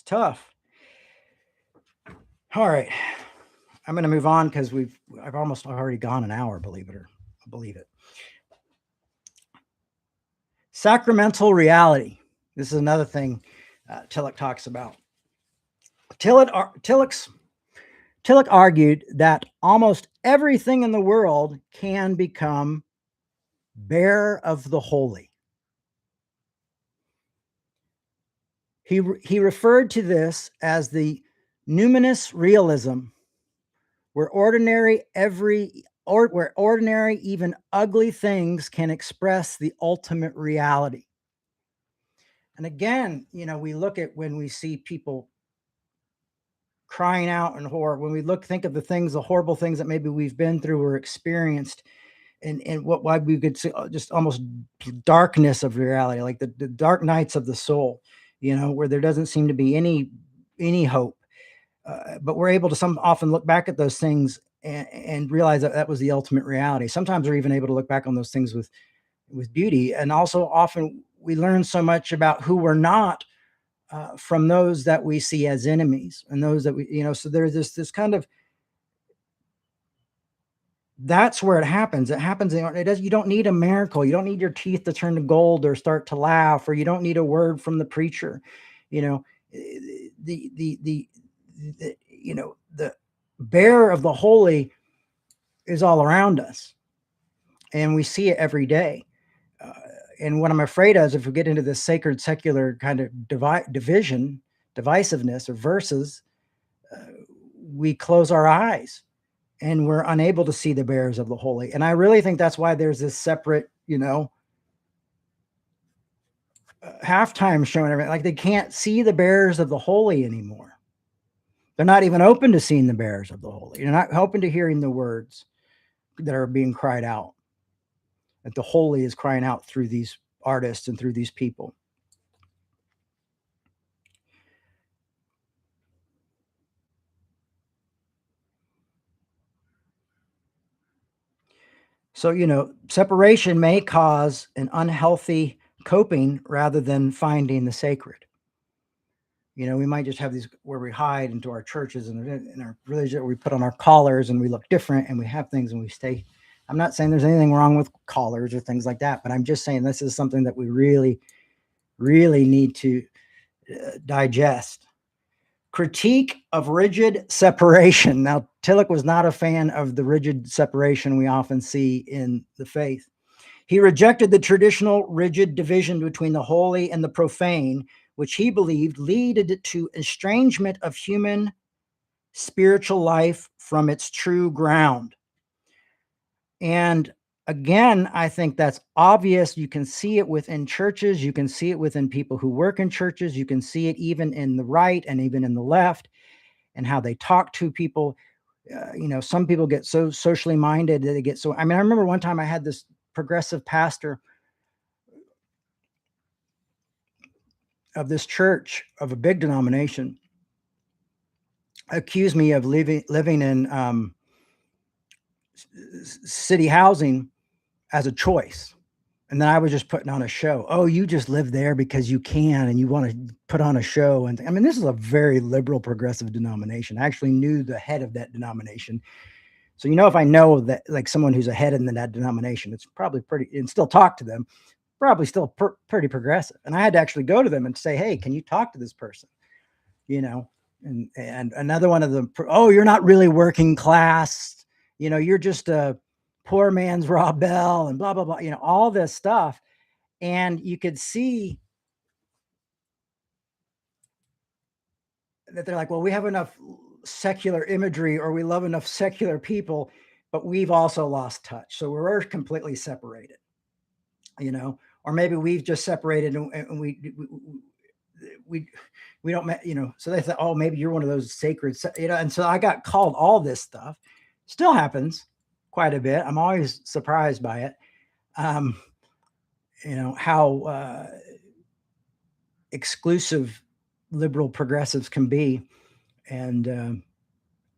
tough. All right. I'm going to move on because I've almost already gone an hour, believe it or believe it. Sacramental reality. This is another thing Tillich talks about. Tillich argued that almost everything in the world can become bare of the holy. He referred to this as the numinous realism, where ordinary, even ugly things can express the ultimate reality. And again, we look at when we see people crying out in horror, when we think of the horrible things that maybe we've been through or experienced, and why we could see just almost darkness of reality, like the dark nights of the soul, where there doesn't seem to be any hope. But we're able to often look back at those things and realize that was the ultimate reality. Sometimes we're even able to look back on those things with beauty. And also often we learn so much about who we're not from those that we see as enemies, and those that so there's this kind of, that's where it happens. You don't need a miracle. You don't need your teeth to turn to gold or start to laugh, or you don't need a word from the preacher. The bear of the holy is all around us, and we see it every day. And what I'm afraid of is if we get into this sacred secular kind of divisiveness or verses, we close our eyes and we're unable to see the bears of the holy. And I really think that's why there's this separate, halftime showing everything. Like they can't see the bears of the holy anymore. They're not even open to seeing the bears of the holy. They're not open to hearing the words that are being cried out, that the holy is crying out through these artists and through these people. So, separation may cause an unhealthy coping rather than finding the sacred. We might just have these where we hide into our churches and in our religion, we put on our collars and we look different and we have things and we stay. I'm not saying there's anything wrong with collars or things like that, but I'm just saying this is something that we really, really need to digest. Critique of rigid separation. Now, Tillich was not a fan of the rigid separation we often see in the faith. He rejected the traditional rigid division between the holy and the profane, which he believed led to estrangement of human spiritual life from its true ground. And again, I think that's obvious. You can see it within churches. You can see it within people who work in churches. You can see it even in the right and even in the left, and how they talk to people. Some people get so socially minded that they get so. I remember one time I had this progressive pastor of this church, of a big denomination, accused me of living in city housing as a choice. And then I was just putting on a show. Oh, you just live there because you can and you want to put on a show. And this is a very liberal progressive denomination. I actually knew the head of that denomination. So, if I know that, like, someone who's a head in that denomination, it's probably pretty, and still talk to them, probably still pretty progressive. And I had to actually go to them and say, hey, can you talk to this person? And another one of them, oh, you're not really working class. You're just a poor man's Rob Bell and blah, blah, blah, all this stuff. And you could see that they're like, well, we have enough secular imagery, or we love enough secular people, but we've also lost touch. So we're completely separated, or or maybe we've just separated and we don't, so they thought, oh, maybe you're one of those sacred, and so I got called all this stuff. Still happens quite a bit. I'm always surprised by it. How exclusive liberal progressives can be, and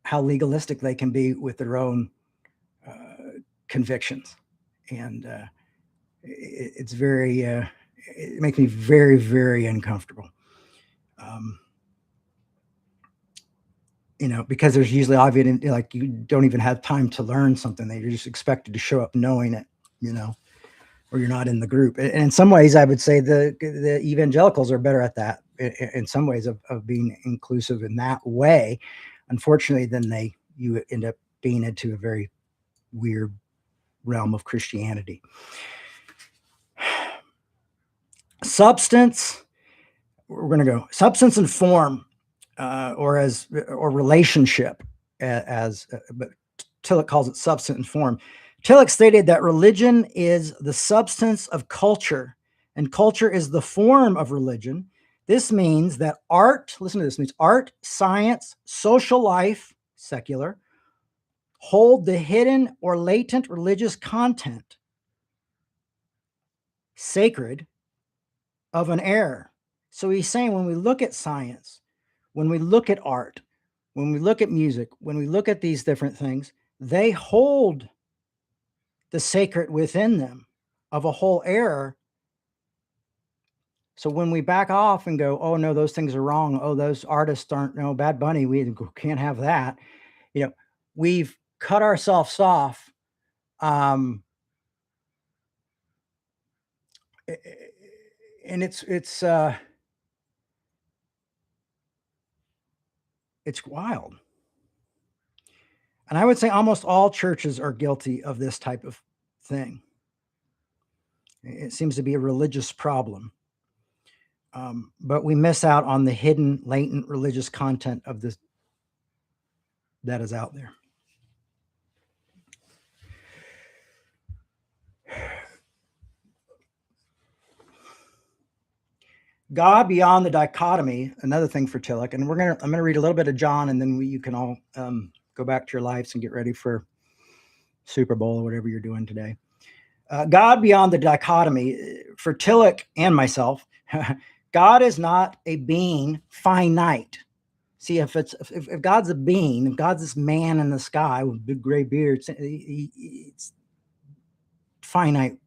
how legalistic they can be with their own convictions. And it's very, it makes me very, very uncomfortable. Because there's usually obvious, like you don't even have time to learn something that you're just expected to show up knowing it, or you're not in the group. And in some ways, I would say the evangelicals are better at that in some ways of being inclusive in that way. Unfortunately, then you end up being into a very weird realm of Christianity. Substance, we're going to go substance and form, or relationship, but Tillich calls it substance and form. Tillich stated that religion is the substance of culture, and culture is the form of religion. This means that art, listen to this, means art, science, social life, secular, hold the hidden or latent religious content, sacred, of an error. So he's saying when we look at science, when we look at art, when we look at music, when we look at these different things, they hold the sacred within them of a whole error. So when we back off and go, oh no, those things are wrong. Oh, those artists aren't, no, Bad Bunny, we can't have that. We've cut ourselves off. And it's wild. And I would say almost all churches are guilty of this type of thing. It seems to be a religious problem. But we miss out on the hidden, latent religious content of this that is out there. God beyond the dichotomy, another thing for Tillich, and I'm gonna read a little bit of John, and then you can all go back to your lives and get ready for Super Bowl or whatever you're doing today. God beyond the dichotomy, for Tillich and myself, God is not a being finite. See, if God's a being, if God's this man in the sky with big gray beard, it's finite,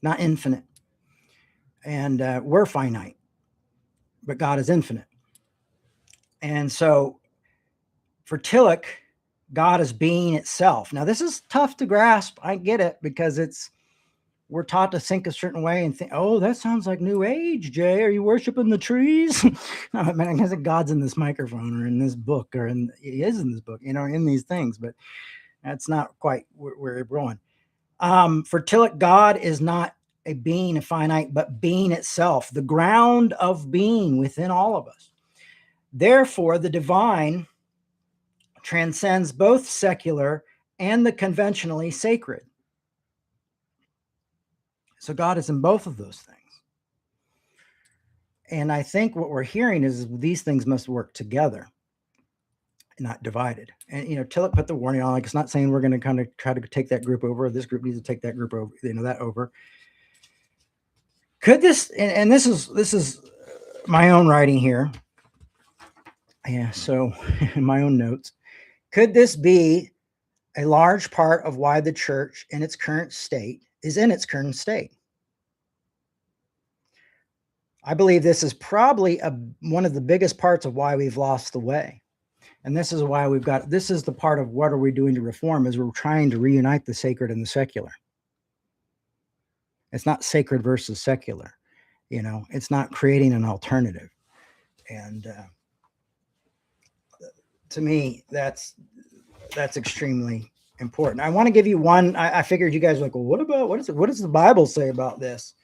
not infinite. And we're finite, but God is infinite. And so for Tillich, God is being itself. Now, this is tough to grasp. I get it, because we're taught to think a certain way and think, oh, that sounds like New Age, Jay. Are you worshiping the trees? No, I mean, I guess God's in this microphone or in this book, or he is in this book, in these things, but that's not quite where we're going. For Tillich, God is not a being, a finite, but being itself, the ground of being within all of us. Therefore, the divine transcends both secular and the conventionally sacred. So God is in both of those things. And I think what we're hearing is these things must work together, not divided. And, Tillich put the warning on, like, it's not saying we're going to kind of try to take that group over, or this group needs to take that group over, that over. Could this, and this is my own writing here. Yeah, so in my own notes, could this be a large part of why the church in its current state is in its current state? I believe this is probably one of the biggest parts of why we've lost the way. And this is why this is the part of what are we doing to reform, is we're trying to reunite the sacred and the secular. It's not sacred versus secular. It's not creating an alternative. And to me, that's extremely important. I want to give you one. I figured you guys were like, well, what does the Bible say about this?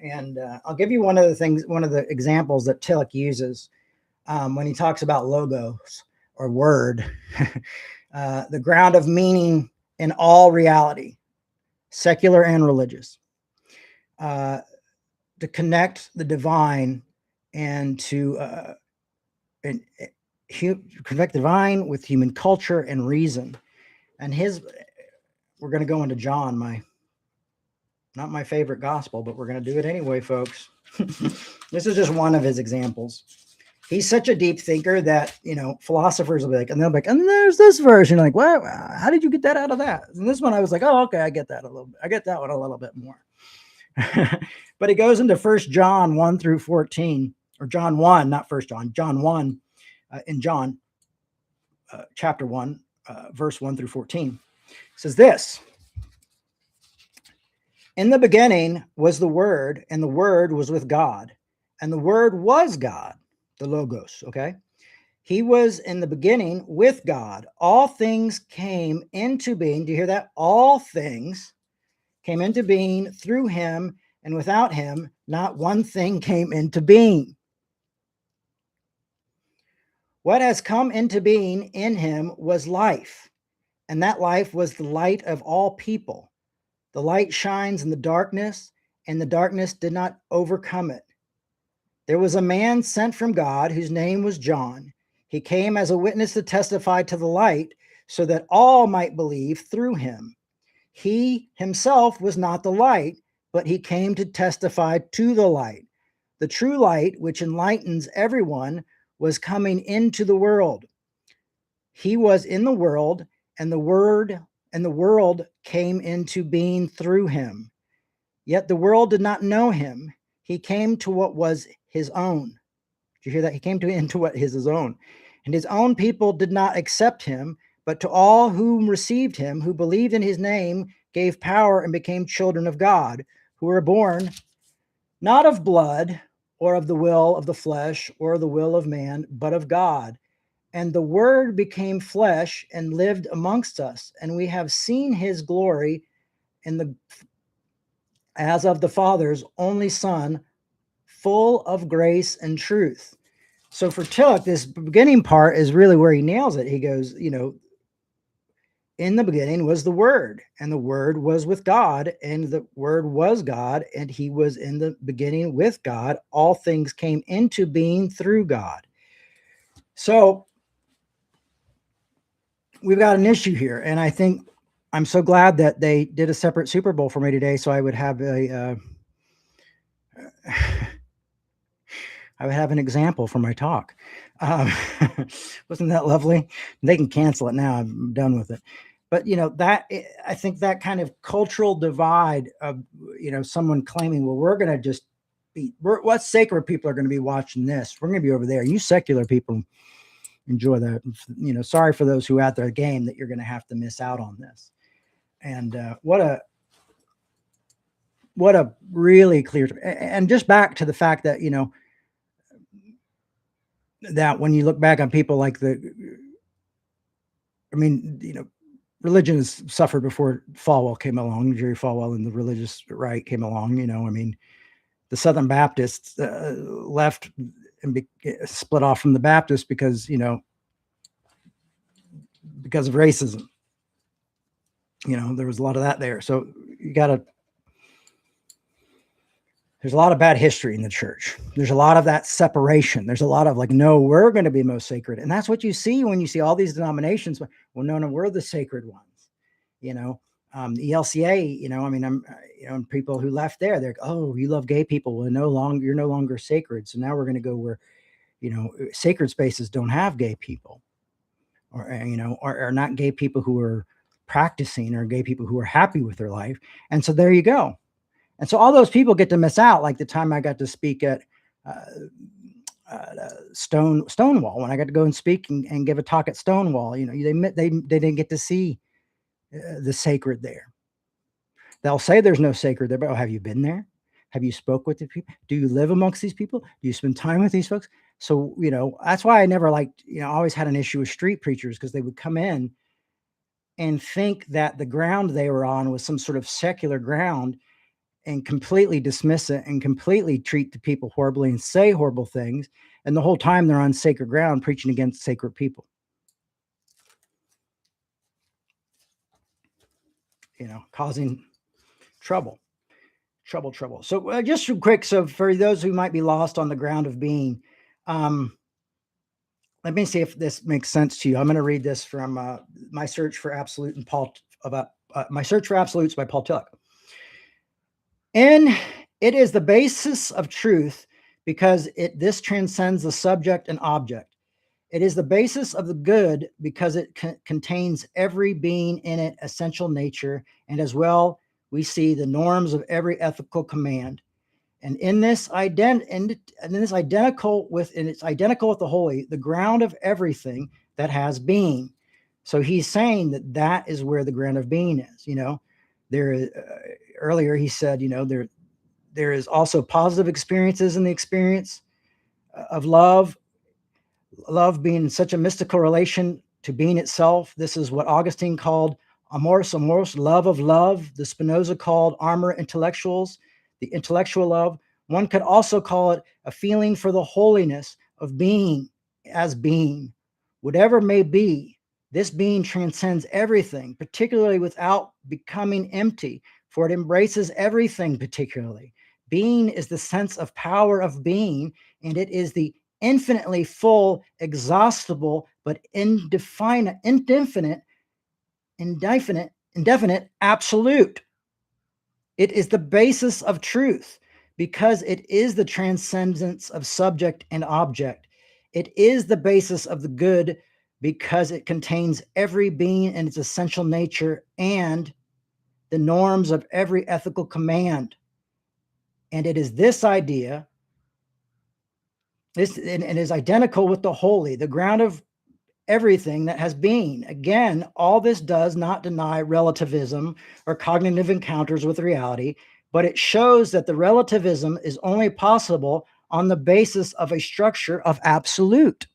And I'll give you one of the examples that Tillich uses when he talks about logos, or word, the ground of meaning in all reality, secular and religious. to connect the divine and to connect the divine with human culture and reason. And we're going to go into John, not my favorite gospel, but we're going to do it anyway, folks. This is just one of his examples. He's such a deep thinker that, philosophers will be like, and they'll be like, and there's this version, like, what? How did you get that out of that? And this one, I was like, oh, okay, I get that a little bit. I get that one a little bit more. But it goes into 1 John 1 through 14, or John 1, not 1 John, John 1, in John chapter 1, verse 1 through 14. It says this: in the beginning was the Word, and the Word was with God, and the Word was God, the Logos, okay? He was in the beginning with God. All things came into being. Do you hear that? All things came into being through him, and without him, not one thing came into being. What has come into being in him was life, and that life was the light of all people. The light shines in the darkness, and the darkness did not overcome it. There was a man sent from God whose name was John. He came as a witness to testify to the light, so that all might believe through him. He himself was not the light, but he came to testify to the light. The true light, which enlightens everyone, was coming into the world. He was in the world, and the world came into being through him. Yet the world did not know him. He came to what was his own. Did you hear that? He came into what is his own. And his own people did not accept him, but to all whom received him, who believed in his name, gave power and became children of God, who were born not of blood or of the will of the flesh or the will of man, but of God. And the Word became flesh and lived amongst us, and we have seen his glory as of the Father's only Son, full of grace and truth. So for Tillich, this beginning part is really where he nails it. He goes, in the beginning was the Word, and the Word was with God, and the Word was God, and he was in the beginning with God. All things came into being through God. So we've got an issue here, and I think I'm so glad that they did a separate Super Bowl for me today, so I would have I would have an example for my talk. Wasn't that lovely? They can cancel it now. I'm done with it. But that, I think that kind of cultural divide of someone claiming, well, we're going to just what sacred people are going to be watching this? We're going to be over there. You secular people enjoy that. Sorry for those who are at their game that you're going to have to miss out on this. And what a really clear. And just back to the fact that that when you look back on people like religion has suffered before Falwell came along, Jerry Falwell and the religious right came along. The Southern Baptists left and split off from the Baptists because of racism. There was a lot of that there. So there's a lot of bad history in the church. There's a lot of that separation. There's a lot of no, we're going to be most sacred. And that's what you see when you see all these denominations. Well, no, we're the sacred ones. The ELCA, and people who left there, they're, oh, you love gay people. Well, you're no longer sacred. So now we're going to go where, sacred spaces don't have gay people or not gay people who are practicing or gay people who are happy with their life. And so there you go. And so all those people get to miss out. Like the time I got to speak at Stonewall, when I got to go and speak and give a talk at Stonewall, they didn't get to see the sacred there. They'll say there's no sacred there, but have you been there? Have you spoke with the people? Do you live amongst these people? Do you spend time with these folks? So, that's why I never liked, always had an issue with street preachers, because they would come in and think that the ground they were on was some sort of secular ground and completely dismiss it and completely treat the people horribly and say horrible things. And the whole time they're on sacred ground preaching against sacred people. Causing trouble. trouble. So just real quick, so for those who might be lost on the ground of being, let me see if this makes sense to you. I'm going to read this from My Search for Absolute and Paul about My Search for Absolutes by Paul Tillich. And it is the basis of truth because this transcends the subject and object. It is the basis of the good because it contains every being in it essential nature, and as well we see the norms of every ethical command. And in this identical with the holy, the ground of everything that has being. So he's saying that is where the ground of being is. There earlier he said, there is also positive experiences in the experience of love being such a mystical relation to being itself. This is what Augustine called amoris, love of love. The Spinoza called amor intellectuals, the intellectual love. One could also call it a feeling for the holiness of being as being. Whatever may be, this being transcends everything, particularly without becoming empty, for it embraces everything particularly. Being is the sense of power of being, and it is the infinitely full, exhaustible, but indefinite, indefinite absolute. It is the basis of truth because it is the transcendence of subject and object. It is the basis of the good because it contains every being in its essential nature and the norms of every ethical command. And it is this idea, and is identical with the holy, the ground of everything that has being. Again, all this does not deny relativism or cognitive encounters with reality, but it shows that the relativism is only possible on the basis of a structure of absolute.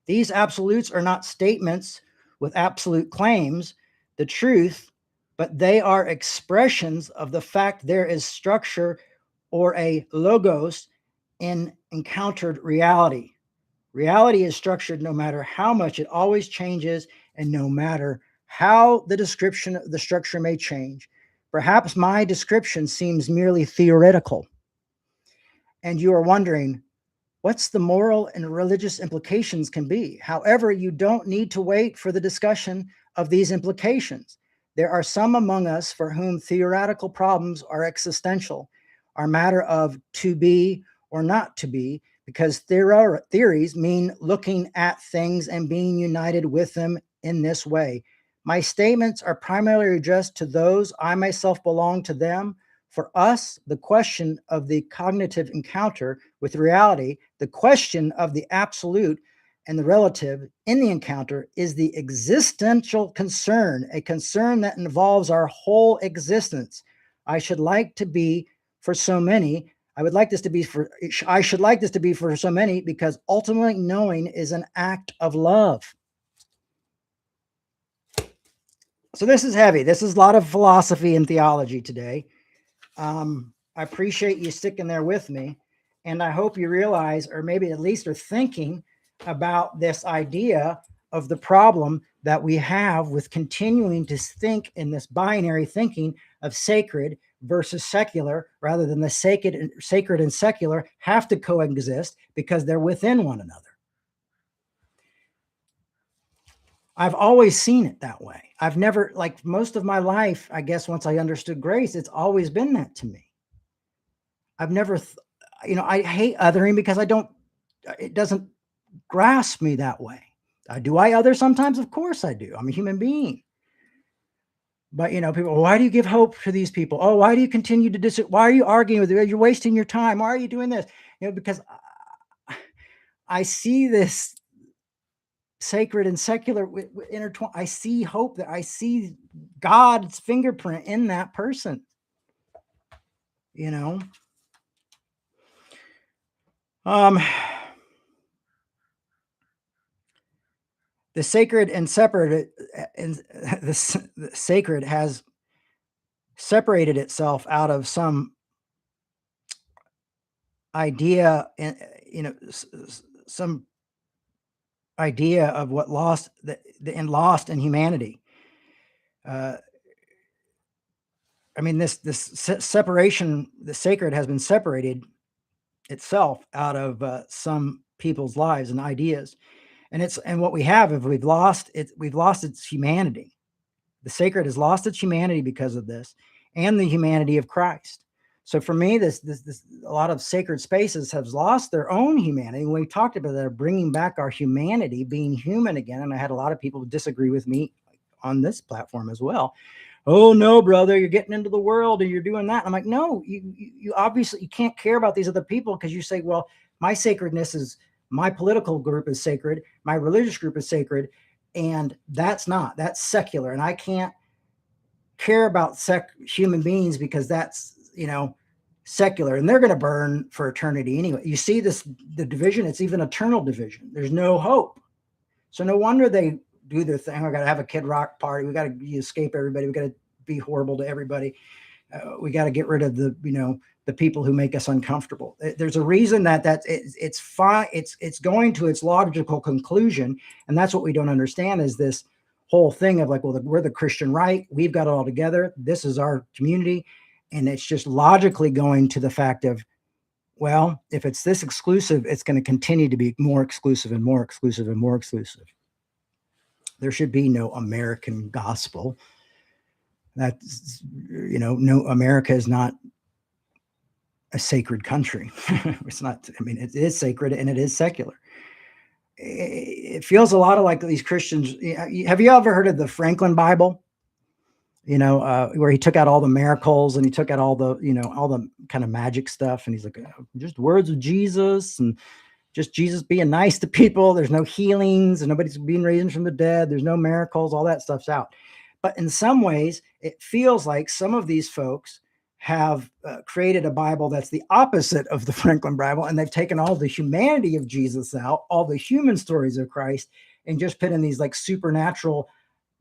These absolutes are not statements with absolute claims, the truth, but they are expressions of the fact there is structure or a logos in encountered reality. Reality is structured no matter how much it always changes, and no matter how the description of the structure may change. Perhaps my description seems merely theoretical, and you are wondering what's the moral and religious implications can be. However, you don't need to wait for the discussion of these implications. There are some among us for whom theoretical problems are existential, are matter of to be or not to be, because theories mean looking at things and being united with them in this way. My statements are primarily addressed to those I myself belong to them. For us, the question of the cognitive encounter with reality, the question of the absolute and the relative in the encounter is the existential concern, a concern that involves our whole existence. I should like to be for so many. I should like this to be for so many because ultimately knowing is an act of love. So this is heavy. This is a lot of philosophy and theology today. I appreciate you sticking there with me. And I hope you realize, or maybe at least are thinking about this idea of the problem that we have with continuing to think in this binary thinking of sacred versus secular, rather than the sacred and secular have to coexist because they're within one another. I've always seen it that way. I've never, like most of my life, I guess once I understood grace, it's always been that to me. I've never, I hate othering because it doesn't grasp me that way. Do I other sometimes? Of course I do. I'm a human being. But, people, why do you give hope to these people? Oh, why do you continue to why are you arguing with them? You're wasting your time. Why are you doing this? Because I see this sacred and secular intertwined. I see hope, that I see God's fingerprint in that person, the sacred and separate, and the sacred has separated itself out of some idea, some idea of what lost in humanity. I mean, separation, the sacred has been separated itself out of some people's lives and ideas, and what we have, if we've lost its humanity. The sacred has lost its humanity because of this, and the humanity of Christ. So for me, this a lot of sacred spaces have lost their own humanity. When we talked about that, bringing back our humanity, being human again, and I had a lot of people disagree with me on this platform as well. Oh no, brother, you're getting into the world and you're doing that. I'm like, no, you obviously you can't care about these other people because you say, well, my sacredness is my political group is sacred, my religious group is sacred, and that's secular, and I can't care about human beings because that's secular, and they're going to burn for eternity anyway. You see the division, it's even eternal division. There's no hope. So no wonder they do their thing. We got to have a Kid Rock party. We got to escape everybody. We got to be horrible to everybody. We got to get rid of the people who make us uncomfortable. There's a reason it's fine. It's going to its logical conclusion, and that's what we don't understand is this whole thing of like, well, we're the Christian right. We've got it all together. This is our community, and it's just logically going to the fact of, well, if it's this exclusive, it's going to continue to be more exclusive and more exclusive and more exclusive. There should be no American gospel. That's, no, America is not a sacred country. It's not, I mean, it is sacred and it is secular. It feels a lot of like these Christians. Have you ever heard of the Franklin Bible? Where he took out all the miracles and he took out all the, all the kind of magic stuff. And he's like, just words of Jesus and just Jesus being nice to people. There's no healings and nobody's being raised from the dead. There's no miracles. All that stuff's out. But in some ways, it feels like some of these folks have created a Bible that's the opposite of the Franklin Bible. And they've taken all the humanity of Jesus out, all the human stories of Christ, and just put in these like supernatural,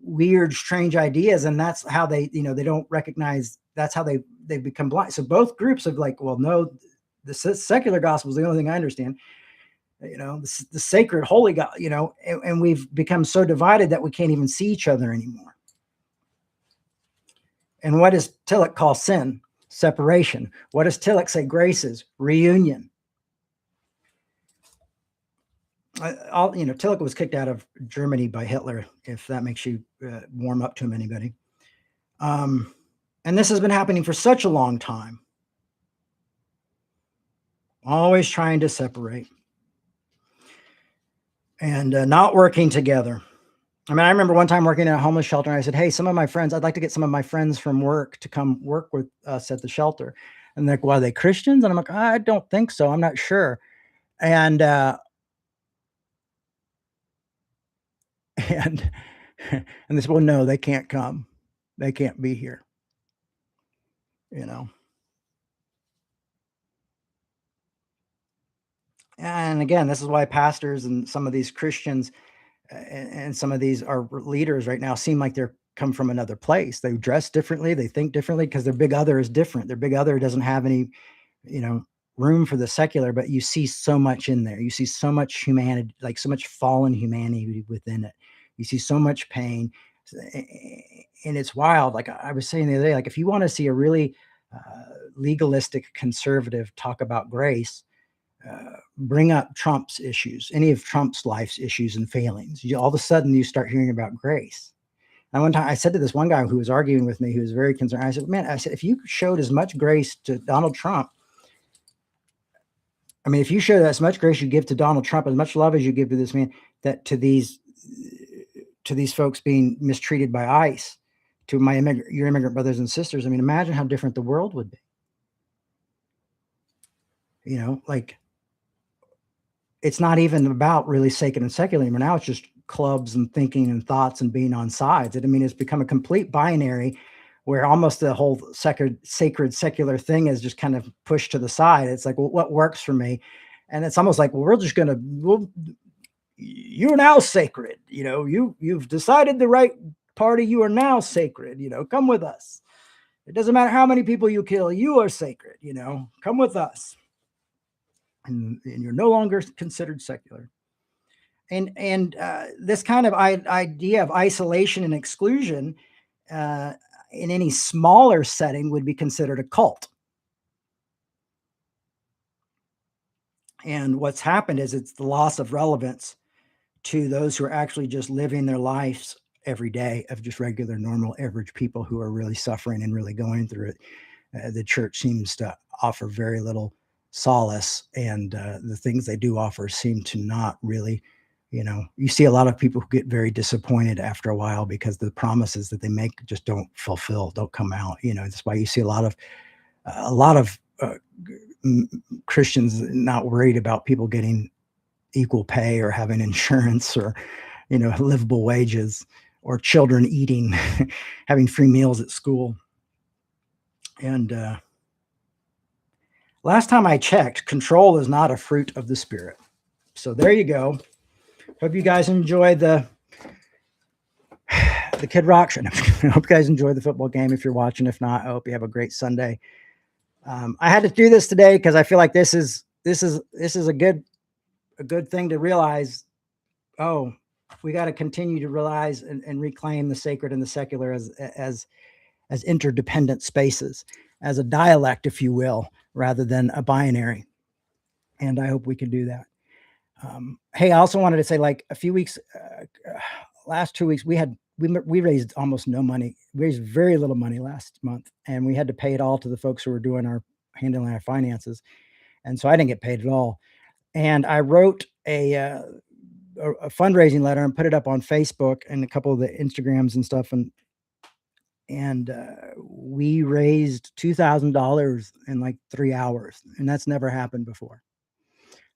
weird, strange ideas. And that's how they don't recognize, that's how they become blind. So both groups of like, well, no, the secular gospel is the only thing I understand. The sacred, holy God, and we've become so divided that we can't even see each other anymore. And what does Tillich call sin? Separation. What does Tillich say grace is? Reunion. Tillich was kicked out of Germany by Hitler, if that makes you warm up to him, anybody. And this has been happening for such a long time. Always trying to separate. And not working together. I mean, I remember one time working in a homeless shelter, and I said, hey, I'd like to get some of my friends from work to come work with us at the shelter. And they're like, well, are they Christians? And I'm like, I don't think so. I'm not sure. And they said, well, no, they can't come. They can't be here. And again, this is why pastors and some of these Christians and some of these are leaders right now seem like they're come from another place. They dress differently, they think differently because their big other is different. Their big other doesn't have any, room for the secular, but you see so much in there. You see so much humanity, like so much fallen humanity within it. You see so much pain, and it's wild. Like I was saying the other day, like if you want to see a really legalistic conservative talk about grace, bring up Trump's issues, any of Trump's life's issues and failings. All of a sudden you start hearing about grace. And one time I said to this one guy who was arguing with me, who was very concerned, I said, if you showed as much grace to Donald Trump, I mean, if you show as much grace you give to Donald Trump, as much love as you give to this man, that to these folks being mistreated by ICE, to your immigrant brothers and sisters, I mean, imagine how different the world would be. Like, it's not even about really sacred and secular anymore. Now it's just clubs and thinking and thoughts and being on sides. I mean, it's become a complete binary where almost the whole sacred secular thing is just kind of pushed to the side. It's like, well, what works for me? And it's almost like, well, we're just going to, you're now sacred. You've decided the right party. You are now sacred. Come with us. It doesn't matter how many people you kill. You are sacred. Come with us. And you're no longer considered secular. And this kind of idea of isolation and exclusion, in any smaller setting would be considered a cult. And what's happened is it's the loss of relevance to those who are actually just living their lives every day of just regular, normal, average people who are really suffering and really going through it. The church seems to offer very little solace, and the things they do offer seem to not really, you see a lot of people who get very disappointed after a while because the promises that they make just don't fulfill, don't come out. That's why you see a lot of Christians not worried about people getting equal pay or having insurance or livable wages, or children eating, having free meals at school. And last time I checked, control is not a fruit of the Spirit. So there you go. Hope you guys enjoy the Kid Rock show. I hope you guys enjoy the football game if you're watching. If not, I hope you have a great Sunday. I had to do this today because I feel like this is a good thing to realize. Oh, we got to continue to realize and reclaim the sacred and the secular as interdependent spaces, as a dialect, if you will, rather than a binary. And I hope we can do that. Hey, I also wanted to say, like, a few weeks, last 2 weeks, we raised almost no money. We raised very little money last month, and we had to pay it all to the folks who were handling our finances. And so I didn't get paid at all. And I wrote a fundraising letter and put it up on Facebook and a couple of the Instagrams and stuff. And we raised $2,000 in like 3 hours, and that's never happened before.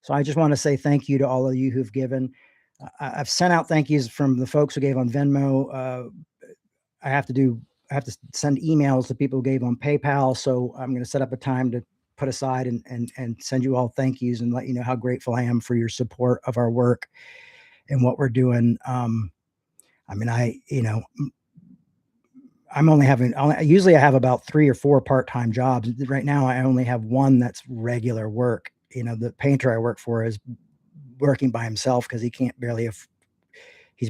So I just want to say thank you to all of you who've given. I've sent out thank yous from the folks who gave on Venmo. I have to send emails to people who gave on PayPal. So I'm going to set up a time to put aside and send you all thank yous and let you know how grateful I am for your support of our work and what we're doing. Usually I have about 3 or 4 part-time jobs. Right now I only have one that's regular work. The painter I work for is working by himself because he's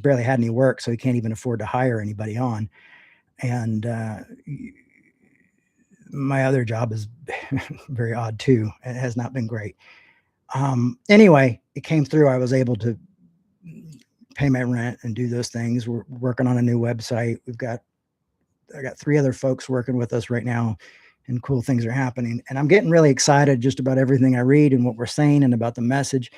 barely had any work, so he can't even afford to hire anybody on. And my other job is very odd too. It has not been great. Anyway, it came through. I was able to pay my rent and do those things. We're working on a new website. I got 3 other folks working with us right now, and cool things are happening. And I'm getting really excited just about everything I read and what we're saying and about the message.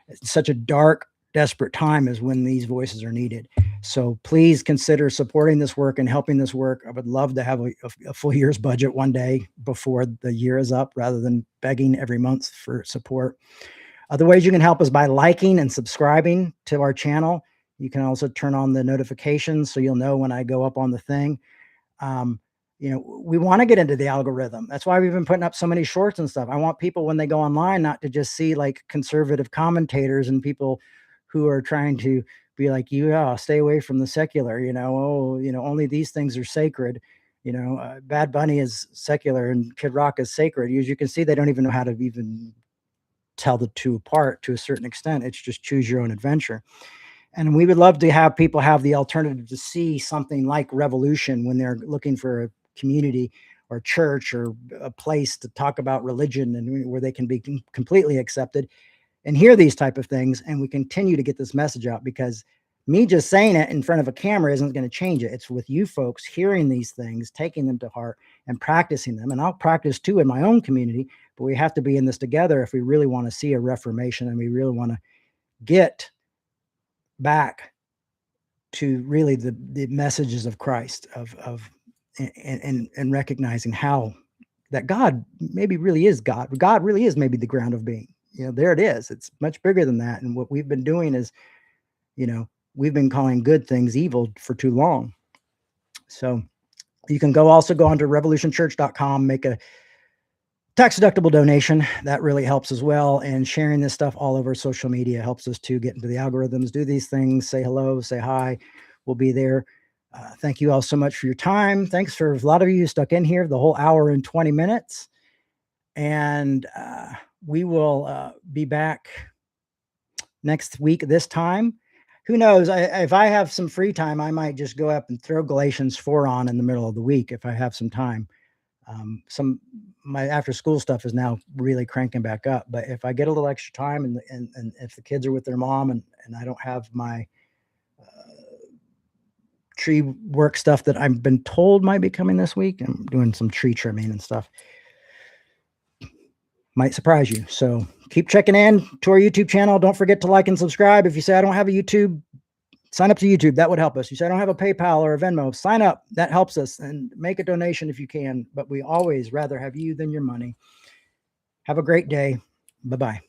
It's such a dark, desperate time is when these voices are needed. So please consider supporting this work and helping this work. I would love to have a full year's budget one day before the year is up, rather than begging every month for support. Other ways you can help is by liking and subscribing to our channel. You can also turn on the notifications so you'll know when I go up on the thing. We want to get into the algorithm. That's why we've been putting up so many shorts and stuff. I want people, when they go online, not to just see like conservative commentators and people who are trying to be like, stay away from the secular, only these things are sacred. Bad Bunny is secular and Kid Rock is sacred. As you can see, they don't even know how to even tell the two apart to a certain extent. It's just choose your own adventure. And we would love to have people have the alternative to see something like Revolution when they're looking for a community or church or a place to talk about religion, and where they can be completely accepted and hear these type of things. And we continue to get this message out, because me just saying it in front of a camera isn't going to change it. It's with you folks hearing these things, taking them to heart and practicing them. And I'll practice too in my own community, but we have to be in this together if we really want to see a reformation and we really want to get back to really the messages of Christ and recognizing how that God maybe really is God. God really is maybe the ground of being. There it is. It's much bigger than that. And what we've been doing is, we've been calling good things evil for too long. So you can also go onto revolutionchurch.com, make a tax-deductible donation. That really helps as well. And sharing this stuff all over social media helps us to get into the algorithms, do these things, say hello, say hi. We'll be there. Thank you all so much for your time. Thanks for a lot of you stuck in here the whole hour and 20 minutes. And we will be back next week this time. who knows? If I have some free time, I might just go up and throw Galatians 4 on in the middle of the week if I have some time. My after school stuff is now really cranking back up, but if I get a little extra time and if the kids are with their mom and I don't have my tree work stuff that I've been told might be coming this week, I'm doing some tree trimming and stuff. Might surprise you. So keep checking in to our YouTube channel. Don't forget to like and subscribe. If you say I don't have a YouTube, sign up to YouTube. That would help us. You say I don't have a PayPal or a Venmo, sign up. That helps us, and make a donation if you can. But we always rather have you than your money. Have a great day. Bye-bye.